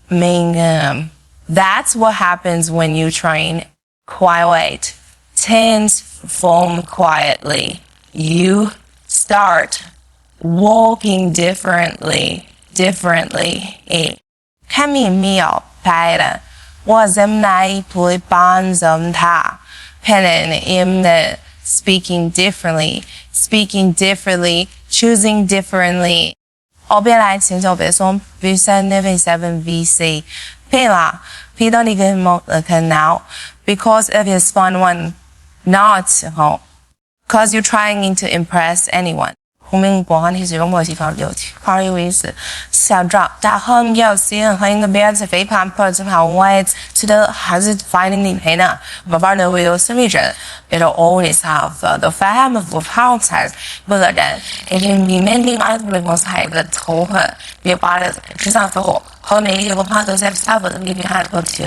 That's what happens when you train quiet. Tense form quietly. You start walking differently. 看明没有拍的，我怎么来陪伴着他？ pen in the speaking differently, choosing differently. 我边来请求别说 B7VC P 啦 P 到你跟某can now because of his fun one not home because you're trying to impress anyone 后面国行其实用过地方有好有意思小赵大亨要先和一个别子肥胖或者跑外吃的还是 finding 你陪呢宝宝呢会有生命人 it'll always have the fam of how size 不可能因为里面另外一个公司还有一个头很别把的就像说后面有个胖头在下部的里面还有球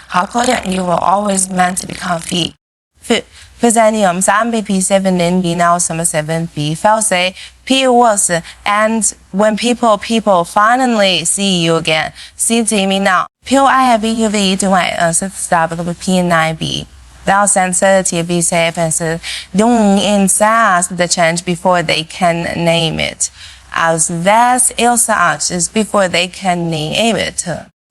好可能 you were always meant to become fit Presenium 3BP7 NB now summer 7B fell say P was and when people finally see you again see me now P I have UV doing 6 P9B thou sensitivity be safe and don't insist the change before they can name it as that's ilsa is before they can name it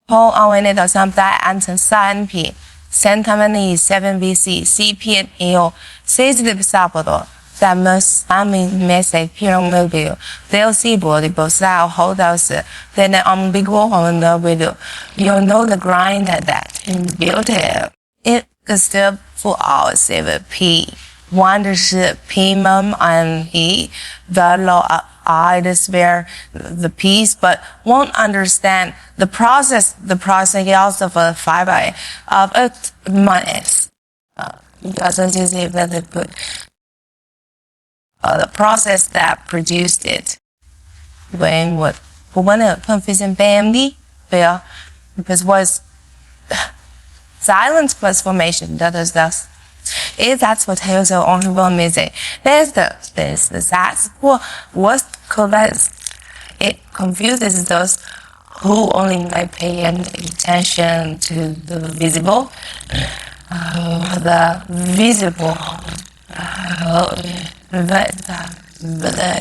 Paul on it or something and 3P Sentimony 7BC, CP and AO, says the Sabodo, that must message mobile. They'll see body both style hold us, then the ambiguous on the video. You'll know the grind that and build it. It is still for our 7P. One是 P mum and E, the law I despair the peace, but won't understand the process of a fiber of months. Because it is even the process that produced it. When what confusing BMD, because was silence plus formation that is thus. If that's what tells you only one music, that's what collects. It confuses those who only might pay attention to the visible, the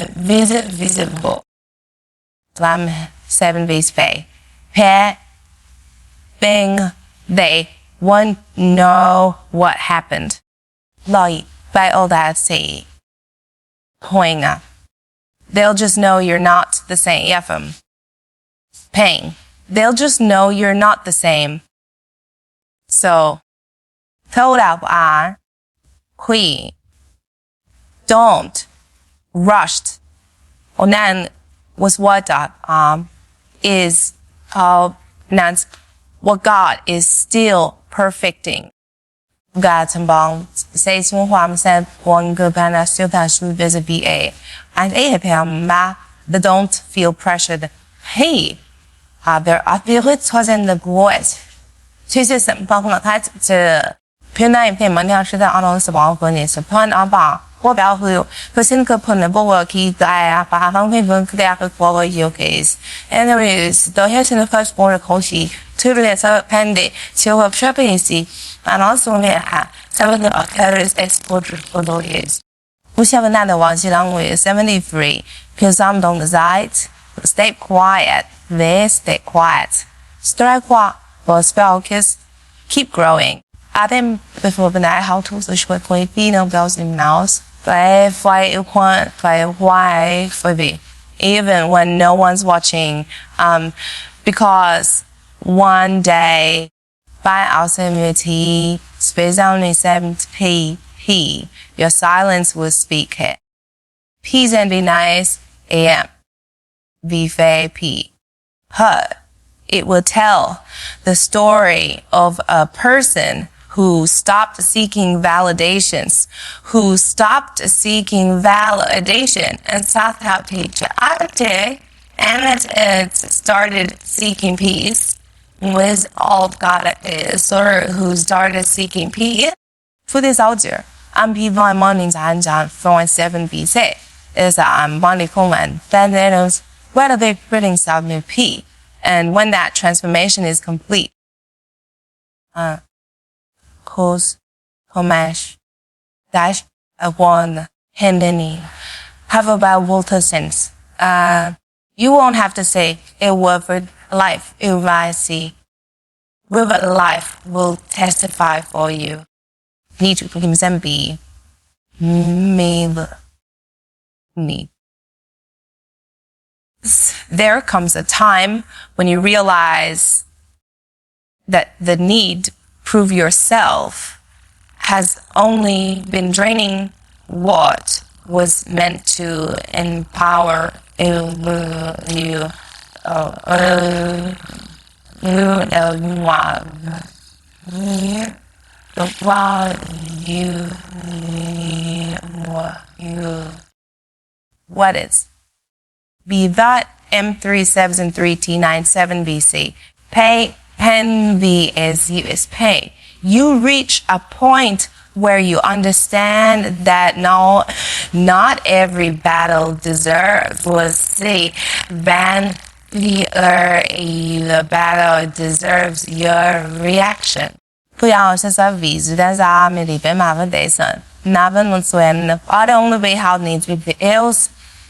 visible. Slam 7 space. Pair, bing, they won't know what happened. Like, by all that say, Hoinga. They'll just know you're not the same. Yefum. Pain. They'll just know you're not the same. So, told up on, hui, don't, rushed. Onan was what is Nan's what God is still perfecting. God says one said one good banner still that should visit VA. And the don't feel pressured. Hey, there are feelings wasn't the voice. 其实是包括他这偏那一片门量是在阿龙是包括你是偏阿爸我表会可是个朋友不我可在啊把方面分给大家过个 case. Anyways, the head in the first border coachy to the pending to have shopping and also some of the carriers exposure for those years. 不像那的王西郎为 73 because I'm on the side. Stay quiet. They stay quiet. Strike what for spell kiss. Keep growing. I think before the night how to the short play female girls in mouse. Play why for me. Even when no one's watching. Because one day by our community, space only 7p, your silence will speak it. Peace and be nice, am. VFP. Her. It will tell the story of a person who stopped seeking validations, and sought out teacher and it started seeking peace with all God is, or who started seeking peace. For this audio, I'm P1 mornings and John from 7BC is Bonnie Coleman. Then there's whether they bring some new P, and when that transformation is complete, cause, comash, dash, one, handany, have about water sense. You won't have to say it word life, it will see. River life will testify for you. need to be made need. There comes a time when you realize that the need to prove yourself has only been draining what was meant to empower you. What is? Be that M373T97BC. Pay, pen V as U is pay. You reach a point where you understand that no, not every battle deserves was see ban the battle deserves your reaction. 不要是说为是但是阿美里边麻烦得生，那份我虽然 I the only way how needs with the ills,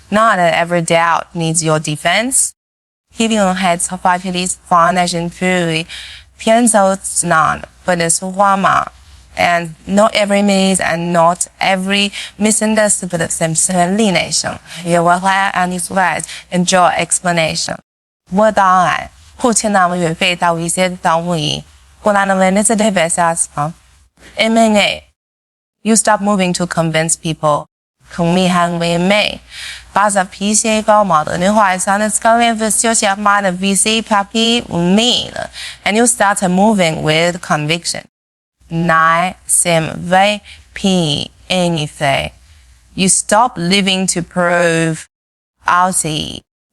not every doubt needs your defense. Hitting on heads of five police foundation fury, pienso not, but it's Wama. And not every means and not every misunderstood but the same explanation. You will have any slides enjoy explanation. 我当然，后天呢，我也会到一些单位，我那能那是特别啥子啊？因为 you stop moving to convince people. 孔明行为美，把这脾气搞毛的，你话上的高原不休息嘛的 VC papi me and you start moving with conviction. 乃sem ve p anything. You stop living to prove out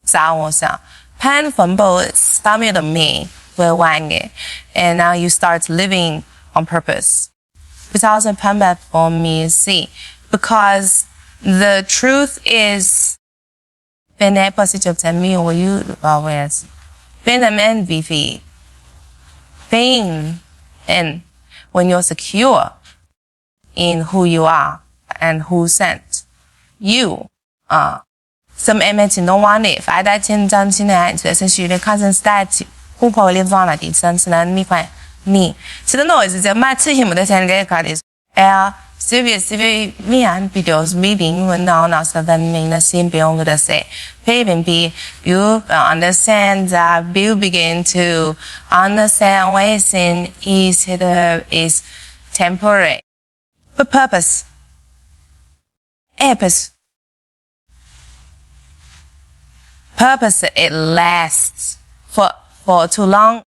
啥我想潘粉布上面的me会玩嘅 and now you start living on purpose. Because of pan for me see because the truth is, when I positive to me or you always, when I'm MVP, being and when you're secure in who you are and who sent you are. Some image no one if I that in done tonight, essentially the cousin stat who probably live the sense and me find me. So the noise is a matter him with the 10 card is air. Seriously, me and videos meeting when now so then mean the same beyond the say. Maybe you understand that you begin to understand why sin is temporary. But purpose. Purpose it lasts for too long.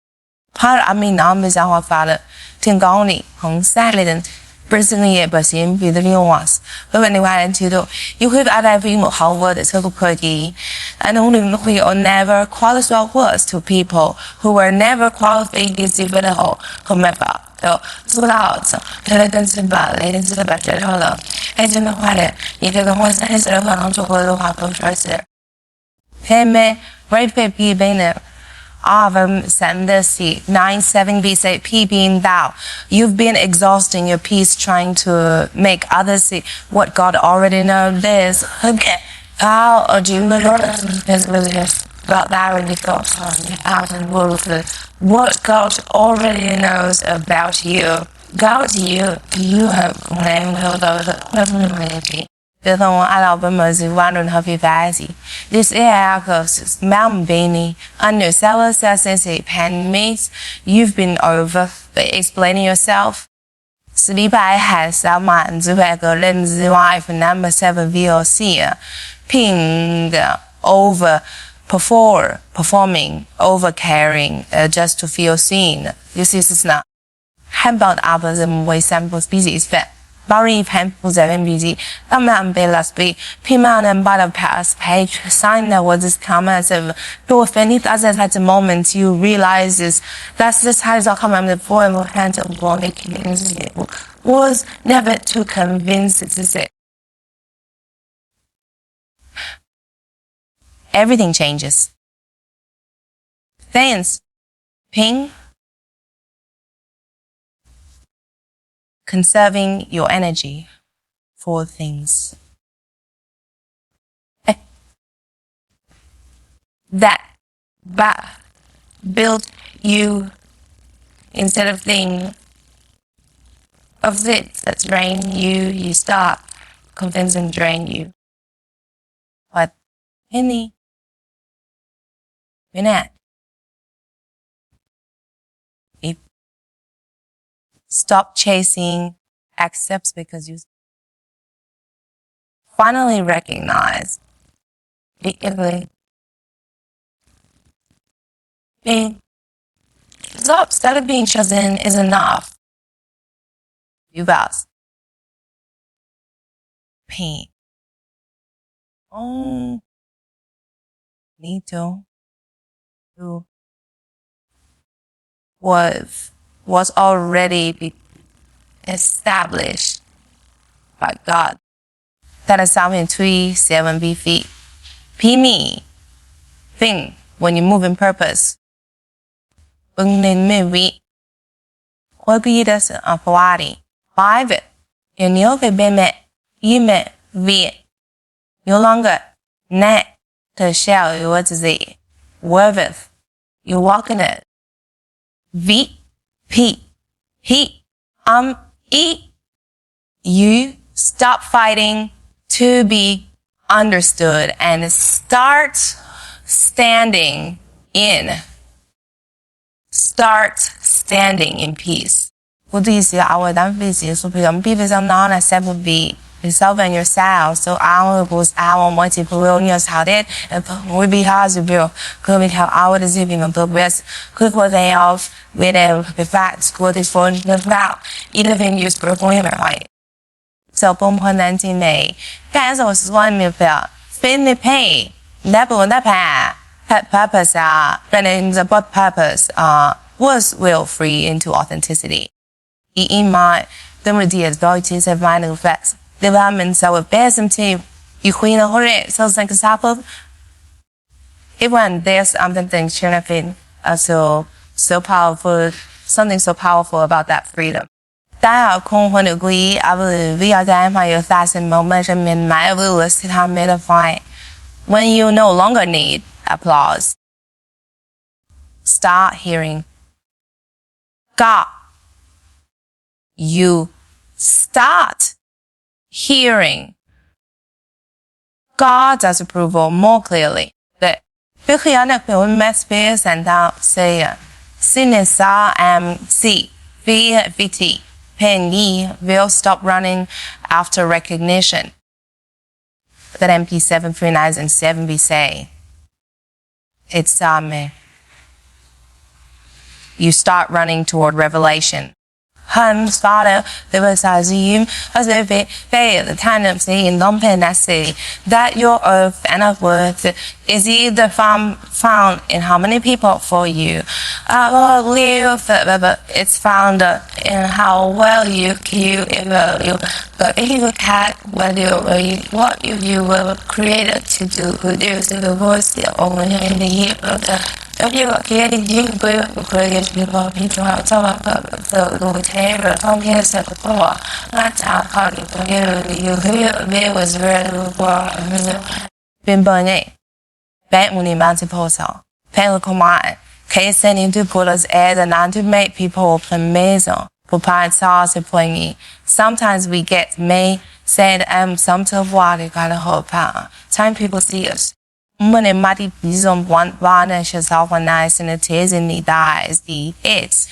Part I mean I'm is our father. Tingoni, Hong Silent. Personally, but in the new ones. But when you want to do, you have other people how word is so pretty. And only we are never qualified words to people who were never qualified is even a whole whomever. So loud, elegance about ladies about the hollow. As in the water, you get the one sense of one to hold the water first. Peme, right baby banner. Sendesi 9-7 BC P being thou. You've been exhausting your peace trying to make others see what God already knows this. Okay. How do you know about that when you thought out and wolf what God already knows about you? God you have named those This is mountain beanie. Under seller says pen mates. You've been over explaining yourself. Sleep I has some man to back a lens wife number 7 VOC. Ping over performing, over caring, just to feel seen. This is not. How about others and way sample species fat? Barry pen was MBG, a man be last be, Piman and butter pass page, sign that was this comment of though if any doesn't at the moment you realize is that's just how it's all come the form of hand of body was never too convinced to say. Everything changes. Thanks. Ping. Conserving your energy for things that build you instead of things of it that drain you, you stop convincing drain you. But any minute, if stop chasing accepts because you finally recognize being stop instead of being chosen is enough. You guys. Pain. Oh, need to was already established by God. That is Psalm 3:7 feet. P thing when you move in purpose. Nên vị obedience of body. Five you nhớ về bên mẹ, y mẹ vị no longer nè to shell what is it worth you walk in it. V P he E you stop fighting to be understood and start standing in peace. What do you see our physics so be known as would be resolving yourself so our was our multi-periodic how that will be hard to build could be how our receiving of the best could what they off with the facts good is for the about even use performing right. So bông hơn đến chị này, cái số số mình phải fin the pay, never that had purpose but in the both purpose was will free into authenticity. In my the ideas abilities of mind effects development so with best team you queen of it so like example even there's something shouldn't so powerful something so powerful about that freedom. That không hoàn agree I will identify your thoughts and moments and in my list how modify when you no longer need applause. Start hearing God. You start hearing God's approval more clearly. That space and say Sinisa MC VT Penny will stop running after recognition. That MP 739 and 7B say it's you start running toward revelation. Hans father, there was a zoom as if they fail the time of saying non-penasty that your earth and worth is either found in how many people for you. It's found in how well you but if you look at what you were created to do, produce the voice only in the year of the if you are creating you create people out so whatever from here said before that's how hard you hear was very been burning bad money multiple so pen command case sending to put us as and not to make people amazing for parts to playing sometimes we get may said some of what you gotta hope time people see us. When it might be some one yourself and nice and it is in the dies the it's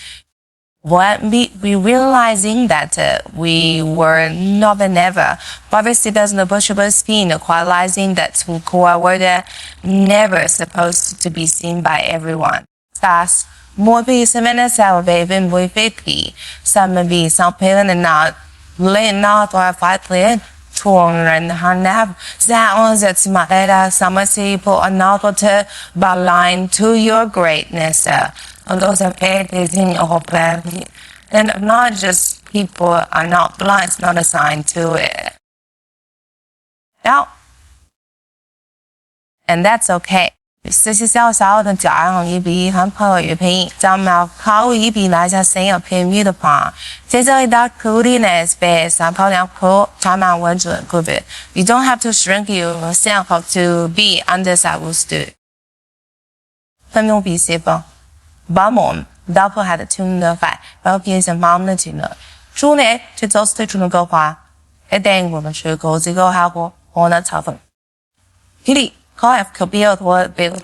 what we realizing that we were not than ever obviously doesn't approachable spin equalizing that to core were never supposed to be seen by everyone. Thus more be seven salvation with 50 some be some pain and not laying not or 5 clear thường hàng năm ra that my some people are not to align to your greatness. And those are paid in your family. And not just people are not blind, it's not assigned to it. Now, and that's okay. 这些小小的家长一比很朋友平，咱们考一比那些生有偏语的话，这这一道苦力呢是被三泡两口专门稳准个别。You don't have to shrink yourself to be understood. 分明比些吧，把我们打破他的听的法，把别人忙的听了。主呢就走推出那个话，一定我们去搞这个效果，我那炒粉。这里可以可比较多别的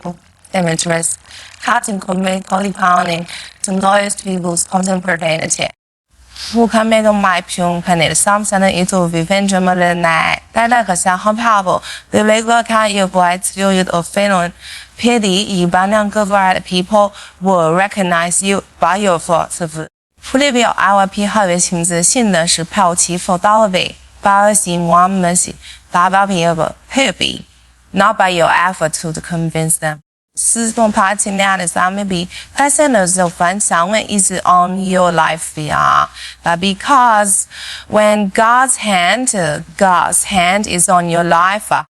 images， 它经过没考虑旁呢，从多一些 people's contemporary 的钱。我看每个买票看那三三的一组微分这么的难，但那个像很漂亮，对那个看也不爱只有一个非常偏的，一般两个 variety people will recognize you by your philosophy。普列表 IYP 好的性质性的是抛弃辅导的，把心我们是大把朋友不 happy。Not by your effort to convince them. 始终爬起来的上面比发生的时候分享的is on your life but because when God's hand is on your life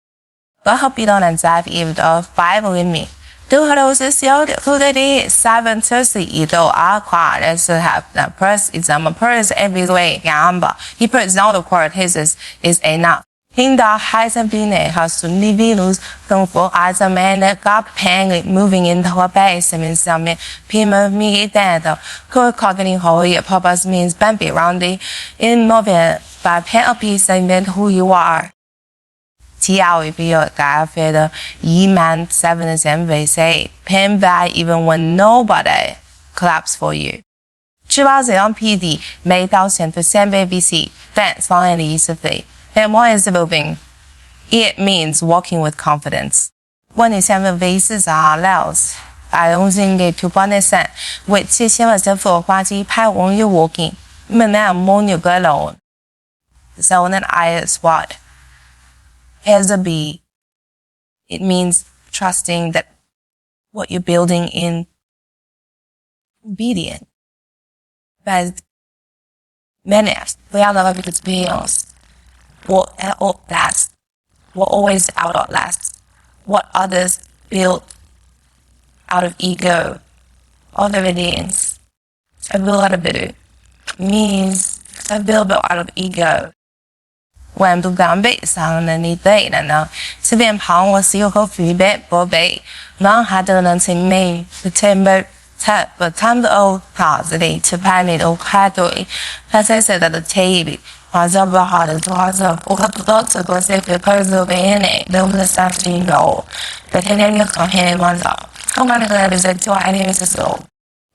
我好比到能在一的 Bible 里面都好多是小的后头的 seven Thursday 一到阿夸的是 have the press exam press every way 样吧 he press not the court his is enough聽到海上邊呢，和順利比如政府海上面的夾平 moving into a base 上面，偏門咪帶到，佢確定好嘅 purpose means be around the in moving by pen a piece and who you are。只要會比較咖啡的107 MVC pen by even when nobody claps for you。知道這樣 PD 每到100 BC， 但方案的意思非。And what is moving? It means walking with confidence. When you have a basis else, I don't think it to understand. With 这些我政府花季派往you walking, 没那么你个 alone. So then I is what? As a B, it means trusting that what you're building in obedient. But many, we are the experience. What outlast, what always outlast, what others build out of ego, of evidence. I build out of it means I build out of ego. When du gan bị sang nên đi tệ là nó sẽ biến phong và siêu có phí bệ bố bệ nó hạ đơn nên sinh mê the timber tap but time the old positive to panic or hardly as I said at the table 化作不好的化作我看不到这个是被拍摄被内都不是三十一楼在天天就看黑晚上看完那个就是就爱那个时候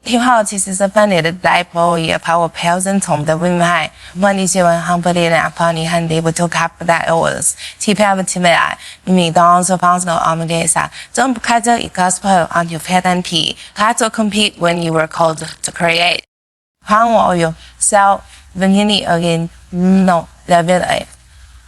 挺好其实是分裂的代表也把我标准从的危害问你喜欢很不的两方你很得不就看不到我欺骗不起来你当时方式的我们的啥真不开这一个 spell on your head and p 开始 compete when you were called to create 看我有 self when you need again no level A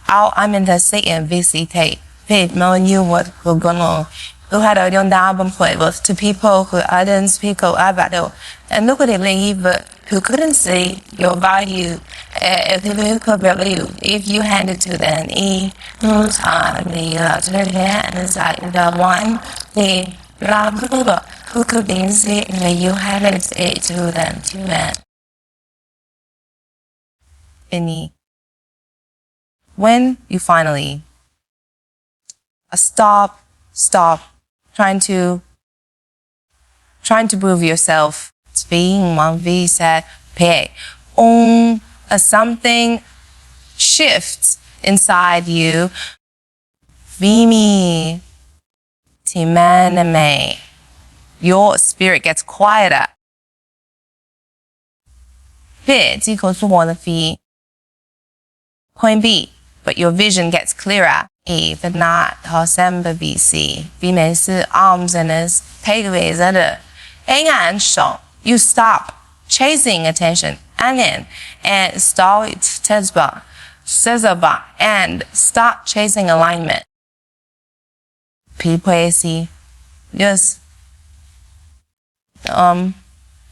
all I'm in the say and visitate faith knowing you what we're gonna who had a young album flavors to people who didn't speak about it and look at it leave who couldn't see your value if you could value if you handed to them who's on the hand inside the one the love who could be seen when you handed it to them to them when you finally stop trying to prove yourself it's being one V said pay on something shifts inside you Vimy Timaname your spirit gets quieter Bit equals to one V Point B but your vision gets clearer A but not December BC B 面是 arms and his takeaways other you stop chasing attention and start and start chasing alignment people see yes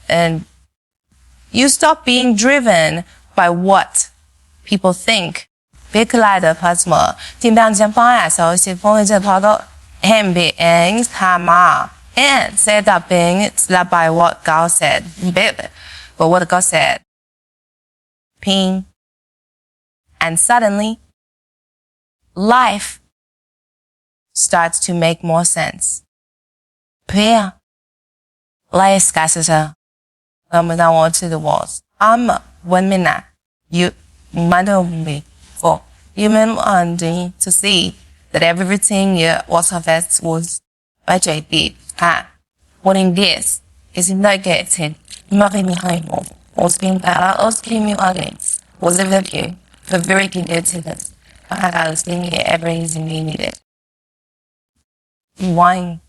and you stop being driven by what people think Big lighter plasma 尽量将方案熟悉风这跑到 and beings hammer and said that being it's led by what God said but what God said ping and suddenly life starts to make more sense prayer life scarcity 我们让我去的 walls I'm 文明啊 You mentally for human learning to see that everything was affected was budgeted. Wanting this is negative, nothing behind was being better, or scheming audience was a value, but very negative. I was thinking everything needed. One,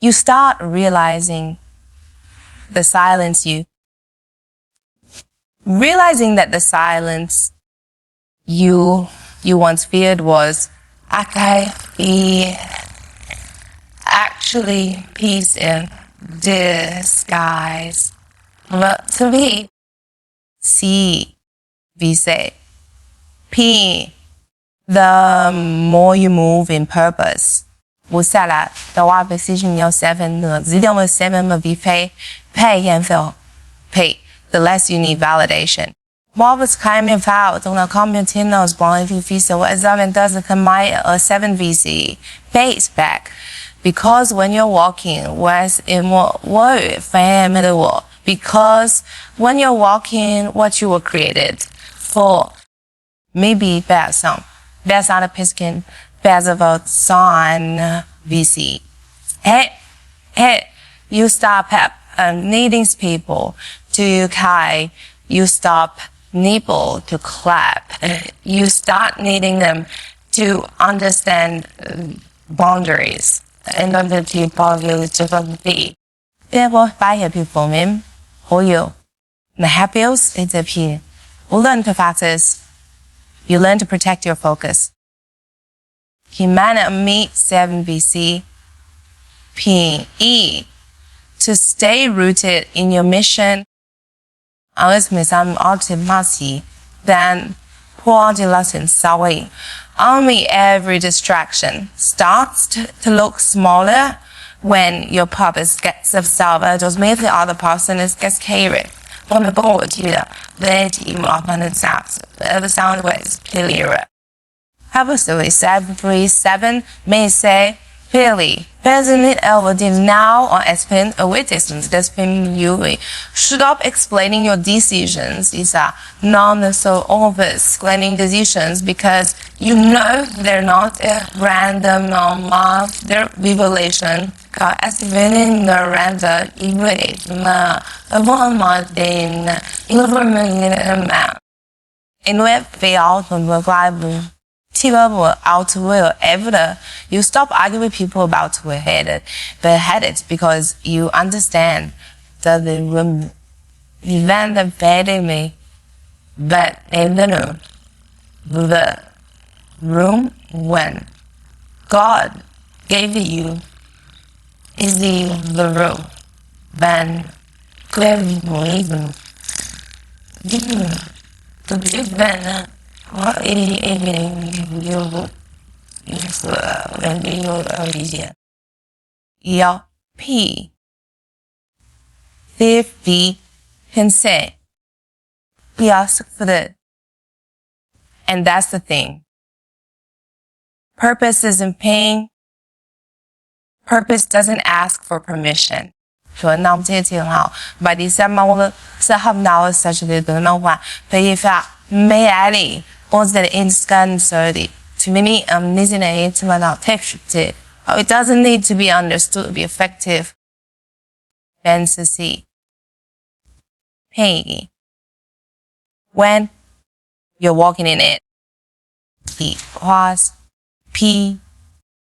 you start realizing the silence realizing that the silence you once feared was be actually peace in disguise. But to me, C, we say, P, the more you move in purpose. 活下来的话，precision 要7呢，只要我7嘛比pay the less you need validation. Marvel's climbing foul, don't Continuous blind visa, what examine doesn't combine a 7 VC base back. Because when you're walking, whereas in what word, because when you're walking, what you were created for, maybe bad sound of piskin, bad of a sign VC. Hey, you stop needing people to kai, you stop nipple to clap, you start needing them to understand boundaries in order to follow to be. Therefore, by happy for me, who you. The happiest is a P. You learn to practice. You learn to protect your focus. Humanity 7 BC. P. E. To stay rooted in your mission. Unless me some ultimacy, then poor the lessons away. Only every distraction starts to look smaller when your purpose gets absorbed. Just make the other person gets carried. When the board here, the team often accepts the sound waves clearer. Habitually 737 may say clearly, presently evidence now or explain a witness that's you stop explaining your decisions. These are non so obvious explaining decisions because you know they're not a random normal, they're revelation. As when the random evaluation of one month in amount. In web fail to the T-level out will ever you stop arguing with people about where headed because you understand that the room event affected me, but in the room when God gave you is the room when clearly even the big man what even you when you are your P 50 can say we ask for it. And that's the thing. Purpose isn't pain. Purpose doesn't ask for permission. 说那我们这些挺好，把第三嘛，我们是很闹的，是的，都能话，被一发没爱哩，我是的 instant thirty。To me, listening it to my text. It doesn't need to be understood to be effective. Fantasy. Pain. When you're walking in it. P. Pause. P.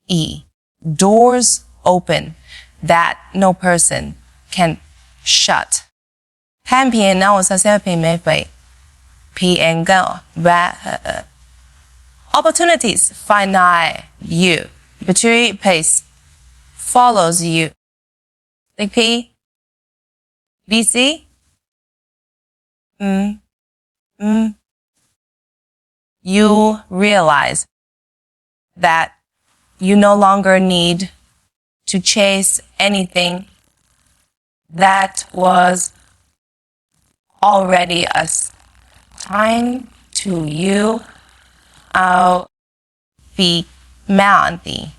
E. Doors open that no person can shut. Happy now is a self-made P and go. Opportunities find you. Battery pace follows you. The P. BC. You realize that you no longer need to chase anything that was already assigned to you out the mountain.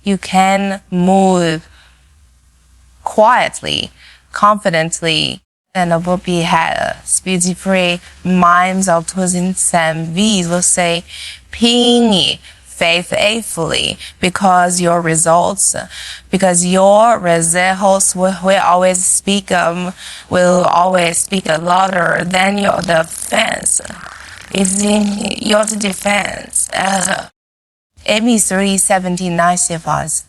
You can move quietly, confidently, and will be had speedy free minds of choosing some V's will say Ping faithfully because your results will always speak louder than your defense. It's in your defense. Amy 379 says,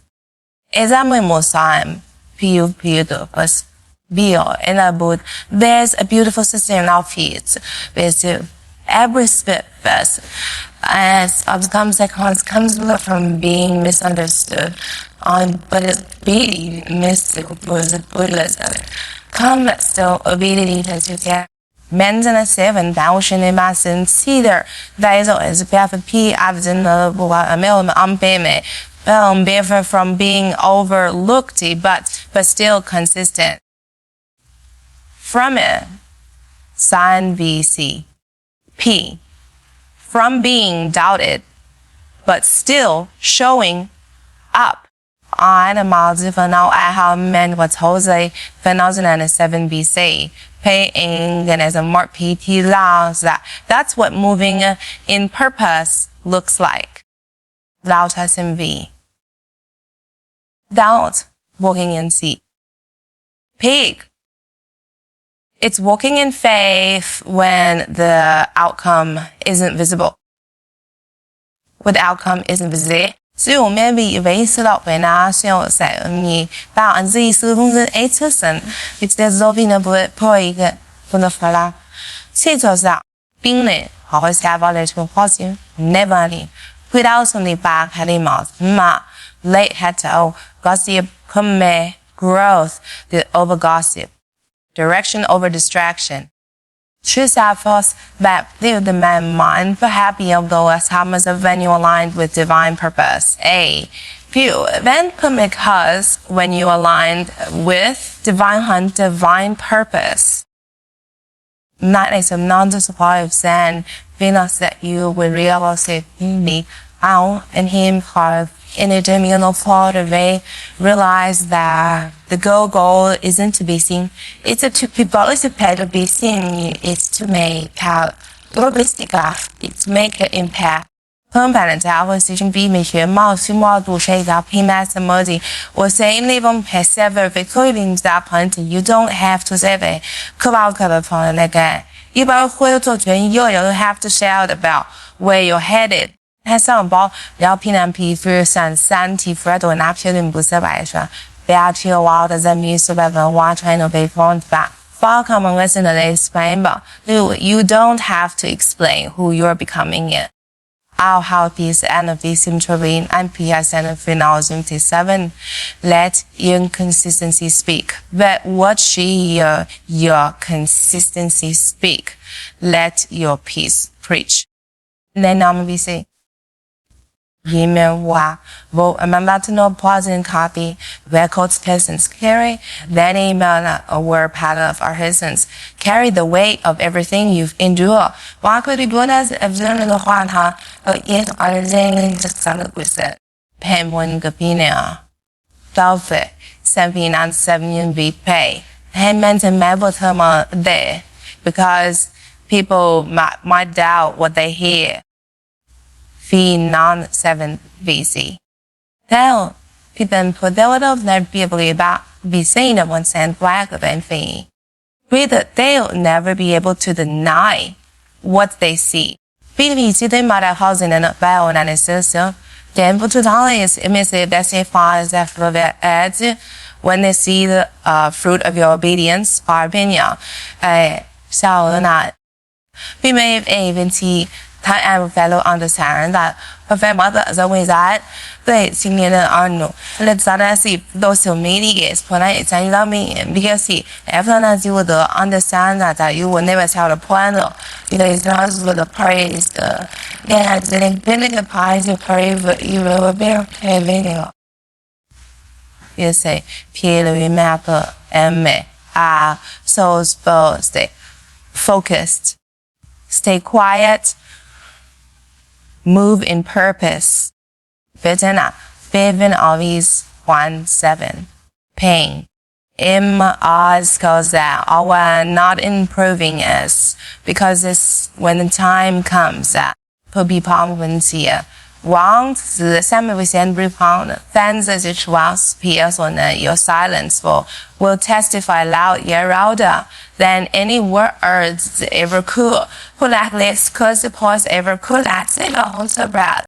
Examine time, but Bill and about there's a beautiful system of peace with every step best as outcomes comes from being misunderstood but it's really mystical was a Buddhism. Come still ability to get Mensen 7 1000 consider deze is PFP different from being overlooked but still consistent. From it, sign VC. P. From being doubted, but still showing up. I'm multi-funnel. I have meant what Jose 2007 BC. Paying and as a more PT allows that's what moving in purpose looks like. Without SMV. Doubt, walking in C. Pig. It's walking in faith when the outcome isn't visible. When the outcome isn't visible. 所以我们以为是老板呐，是要在你把俺自己手中的爱出生，你在手边的不破一个不能发啦。这就是病人好好下班来出发现 ，never 你回到手里把开的毛嘛，累还头 gossip come growth the over gossip。Direction over distraction. Choose our force that leave the mind for happy of those harmless when you aligned with divine purpose. A. Few then because when you aligned with divine purpose. Not as a non-supply of sand, Venus that you will realize it me out and him have in a terminal part of it, realize that the goal isn't to be seen. It's to participate to be seen. It's to make out realistic. It's to make an impact. 朋友们，在我身边美学貌似貌度谁在品牌什么的，我say live has several victorious that point. You don't have to say it. 可把可的朋友那个，一般会做决you have to shout about where you're headed. 他上包聊平南皮肤三体弗多拿皮伦不是白说，不要去挖的在米苏白文化传统被封吧。Far common lesson that explain, but you don't have to explain who you're becoming in. Our help is NFV intervene and PS and 2007. Let inconsistency speak. But watch your consistency speak. Let your peace preach. Then I'm BC. Email I'm about to know positive copy records persons carry that email a word part of our persons carry the weight of everything you've endured. 我可以多的是observe 的话，它也而人这三个故事，偏问个比呢，到费797 be pay. I meant to member term there because people might doubt what they hear. V7 VC. Tell people put their of never be able to be seen at one cent black than fee. Reader, they'll never be able to deny what they see. Be they might have housing and not bell and associate. Then put to is emissive that's a far as after their ads when they see the fruit of your obedience or opinion. Shall not. We may even see time and fellow understand that perfect mother is always that. They sing in the let's see those who media is polite and love me because see, everyone you would understand that you will never tell the point because it's not with the praise yeah, the vinegar pies you pray but you will be okay video. You say Pierre map M are so supposed focused. Stay quiet. Move in purpose. Vision always 17. Pain. in us cause that our not improving is because it's when the time comes that会be here. 王子下面会先 respond. Fans each one's peers on your silence will testify louder than any words ever could. Who like this cause the pause ever could. That's it. Also, Brad.